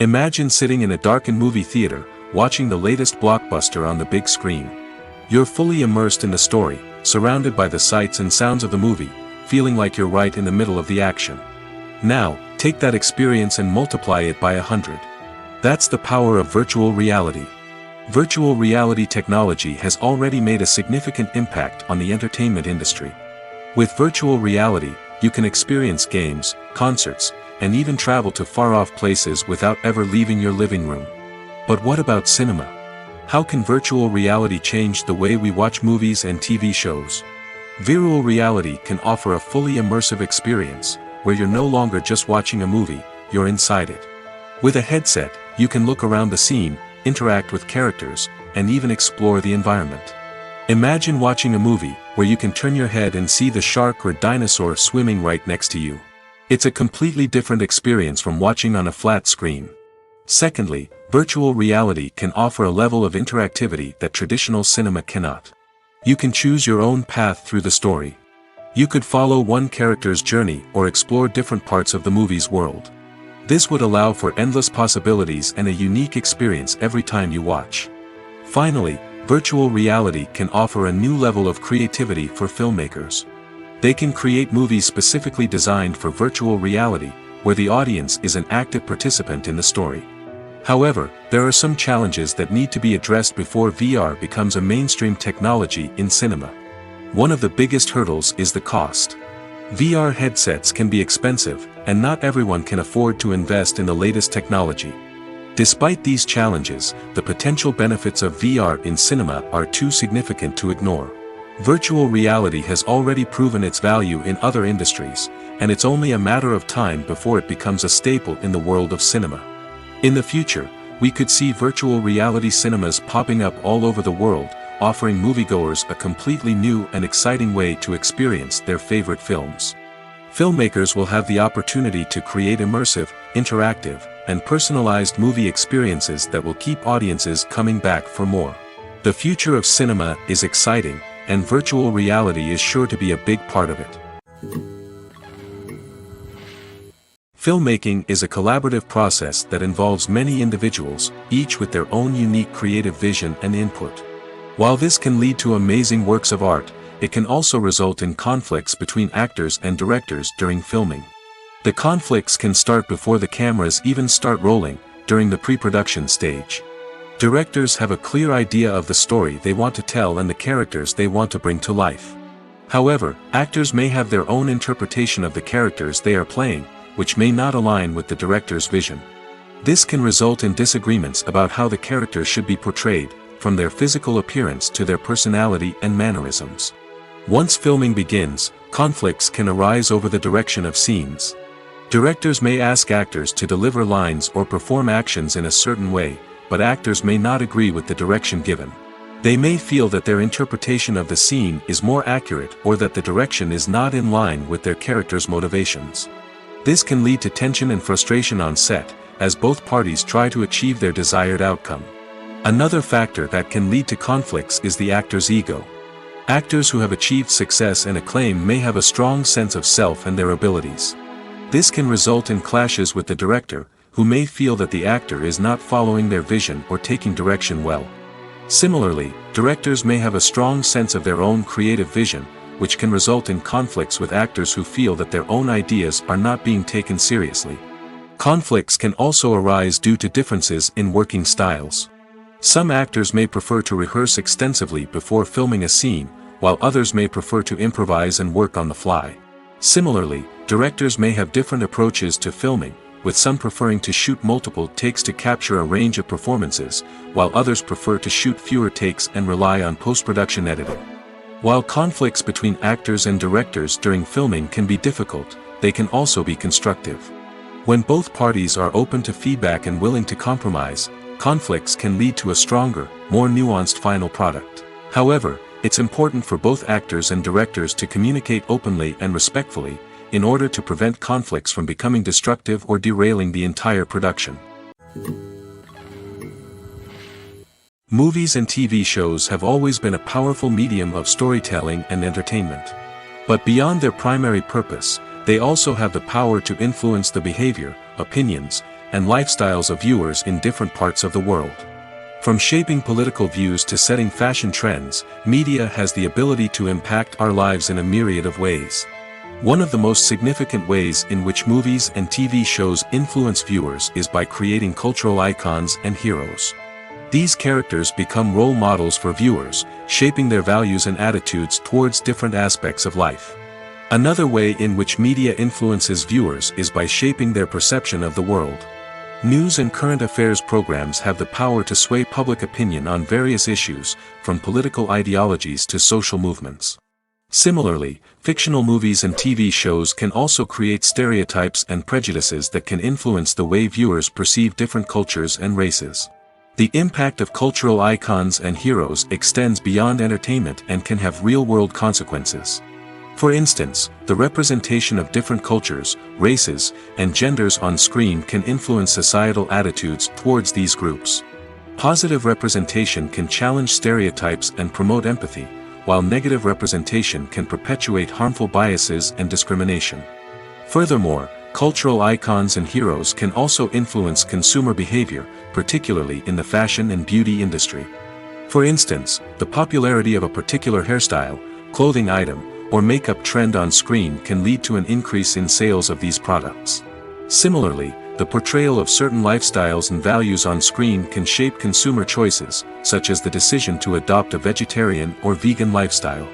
Imagine sitting in a darkened movie theater, watching the latest blockbuster on the big screen. You're fully immersed in the story, surrounded by the sights and sounds of the movie, feeling like you're right in the middle of the action. Now, take that experience and multiply it by 100. That's the power of virtual reality. Virtual reality technology has already made a significant impact on the entertainment industry. With virtual reality, you can experience games, concerts, and even travel to far-off places without ever leaving your living room. But what about cinema? How can virtual reality change the way we watch movies and TV shows? Virtual reality can offer a fully immersive experience, where you're no longer just watching a movie, you're inside it. With a headset, you can look around the scene, interact with characters, and even explore the environment. Imagine watching a movie, where you can turn your head and see the shark or dinosaur swimming right next to you. It's a completely different experience from watching on a flat screen. Secondly, virtual reality can offer a level of interactivity that traditional cinema cannot. You can choose your own path through the story. You could follow one character's journey or explore different parts of the movie's world. This would allow for endless possibilities and a unique experience every time you watch. Finally, virtual reality can offer a new level of creativity for filmmakers. They can create movies specifically designed for virtual reality, where the audience is an active participant in the story. However, there are some challenges that need to be addressed before VR becomes a mainstream technology in cinema. One of the biggest hurdles is the cost. VR headsets can be expensive, and not everyone can afford to invest in the latest technology. Despite these challenges, the potential benefits of VR in cinema are too significant to ignore. Virtual reality has already proven its value in other industries, and it's only a matter of time before it becomes a staple in the world of cinema. In the future, we could see virtual reality cinemas popping up all over the world, offering moviegoers a completely new and exciting way to experience their favorite films. Filmmakers will have the opportunity to create immersive, interactive, and personalized movie experiences that will keep audiences coming back for more. The future of cinema is exciting, and virtual reality is sure to be a big part of it. Filmmaking is a collaborative process that involves many individuals, each with their own unique creative vision and input. While this can lead to amazing works of art, it can also result in conflicts between actors and directors during filming. The conflicts can start before the cameras even start rolling, during the pre-production stage. Directors have a clear idea of the story they want to tell and the characters they want to bring to life. However, actors may have their own interpretation of the characters they are playing, which may not align with the director's vision. This can result in disagreements about how the characters should be portrayed, from their physical appearance to their personality and mannerisms. Once filming begins, conflicts can arise over the direction of scenes. Directors may ask actors to deliver lines or perform actions in a certain way, but actors may not agree with the direction given. They may feel that their interpretation of the scene is more accurate or that the direction is not in line with their character's motivations. This can lead to tension and frustration on set, as both parties try to achieve their desired outcome. Another factor that can lead to conflicts is the actor's ego. Actors who have achieved success and acclaim may have a strong sense of self and their abilities. This can result in clashes with the director, who may feel that the actor is not following their vision or taking direction well. Similarly, directors may have a strong sense of their own creative vision, which can result in conflicts with actors who feel that their own ideas are not being taken seriously. Conflicts can also arise due to differences in working styles. Some actors may prefer to rehearse extensively before filming a scene, while others may prefer to improvise and work on the fly. Similarly, directors may have different approaches to filming, with some preferring to shoot multiple takes to capture a range of performances, while others prefer to shoot fewer takes and rely on post-production editing. While conflicts between actors and directors during filming can be difficult, they can also be constructive. When both parties are open to feedback and willing to compromise, conflicts can lead to a stronger, more nuanced final product. However, it's important for both actors and directors to communicate openly and respectfully, in order to prevent conflicts from becoming destructive or derailing the entire production. Movies and TV shows have always been a powerful medium of storytelling and entertainment. But beyond their primary purpose, they also have the power to influence the behavior, opinions, and lifestyles of viewers in different parts of the world. From shaping political views to setting fashion trends, media has the ability to impact our lives in a myriad of ways. One of the most significant ways in which movies and TV shows influence viewers is by creating cultural icons and heroes. These characters become role models for viewers, shaping their values and attitudes towards different aspects of life. Another way in which media influences viewers is by shaping their perception of the world. News and current affairs programs have the power to sway public opinion on various issues, from political ideologies to social movements. Similarly, fictional movies and TV shows can also create stereotypes and prejudices that can influence the way viewers perceive different cultures and races. The impact of cultural icons and heroes extends beyond entertainment and can have real-world consequences. For instance, the representation of different cultures, races, and genders on screen can influence societal attitudes towards these groups. Positive representation can challenge stereotypes and promote empathy, while negative representation can perpetuate harmful biases and discrimination. Furthermore, cultural icons and heroes can also influence consumer behavior, particularly in the fashion and beauty industry. For instance, the popularity of a particular hairstyle, clothing item, or makeup trend on screen can lead to an increase in sales of these products. Similarly, the portrayal of certain lifestyles and values on screen can shape consumer choices, such as the decision to adopt a vegetarian or vegan lifestyle.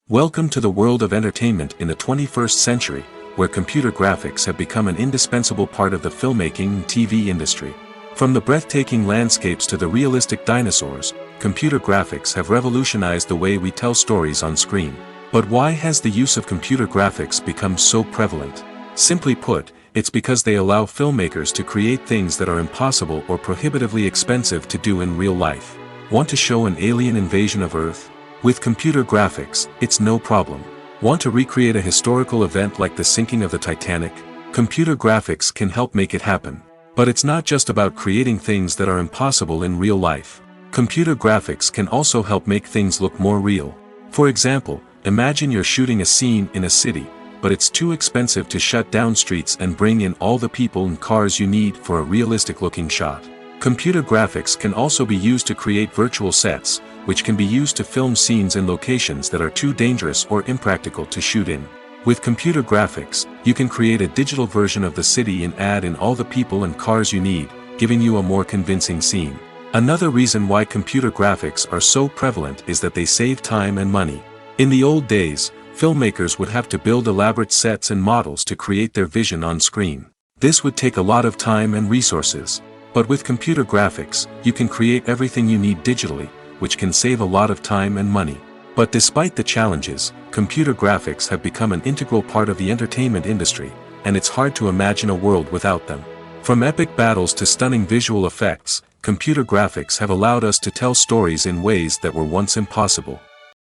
Welcome to the world of entertainment in the 21st century, where computer graphics have become an indispensable part of the filmmaking and TV industry. From the breathtaking landscapes to the realistic dinosaurs, computer graphics have revolutionized the way we tell stories on screen. But why has the use of computer graphics become so prevalent? Simply put, it's because they allow filmmakers to create things that are impossible or prohibitively expensive to do in real life. Want to show an alien invasion of Earth? With computer graphics, it's no problem. Want to recreate a historical event like the sinking of the Titanic? Computer graphics can help make it happen. But it's not just about creating things that are impossible in real life. Computer graphics can also help make things look more real. For example, imagine you're shooting a scene in a city, but it's too expensive to shut down streets and bring in all the people and cars you need for a realistic-looking shot. Computer graphics can also be used to create virtual sets, which can be used to film scenes in locations that are too dangerous or impractical to shoot in. With computer graphics, you can create a digital version of the city and add in all the people and cars you need, giving you a more convincing scene. Another reason why computer graphics are so prevalent is that they save time and money. In the old days, filmmakers would have to build elaborate sets and models to create their vision on screen. This would take a lot of time and resources. But with computer graphics, you can create everything you need digitally, which can save a lot of time and money. But despite the challenges, computer graphics have become an integral part of the entertainment industry, and it's hard to imagine a world without them. From epic battles to stunning visual effects, computer graphics have allowed us to tell stories in ways that were once impossible.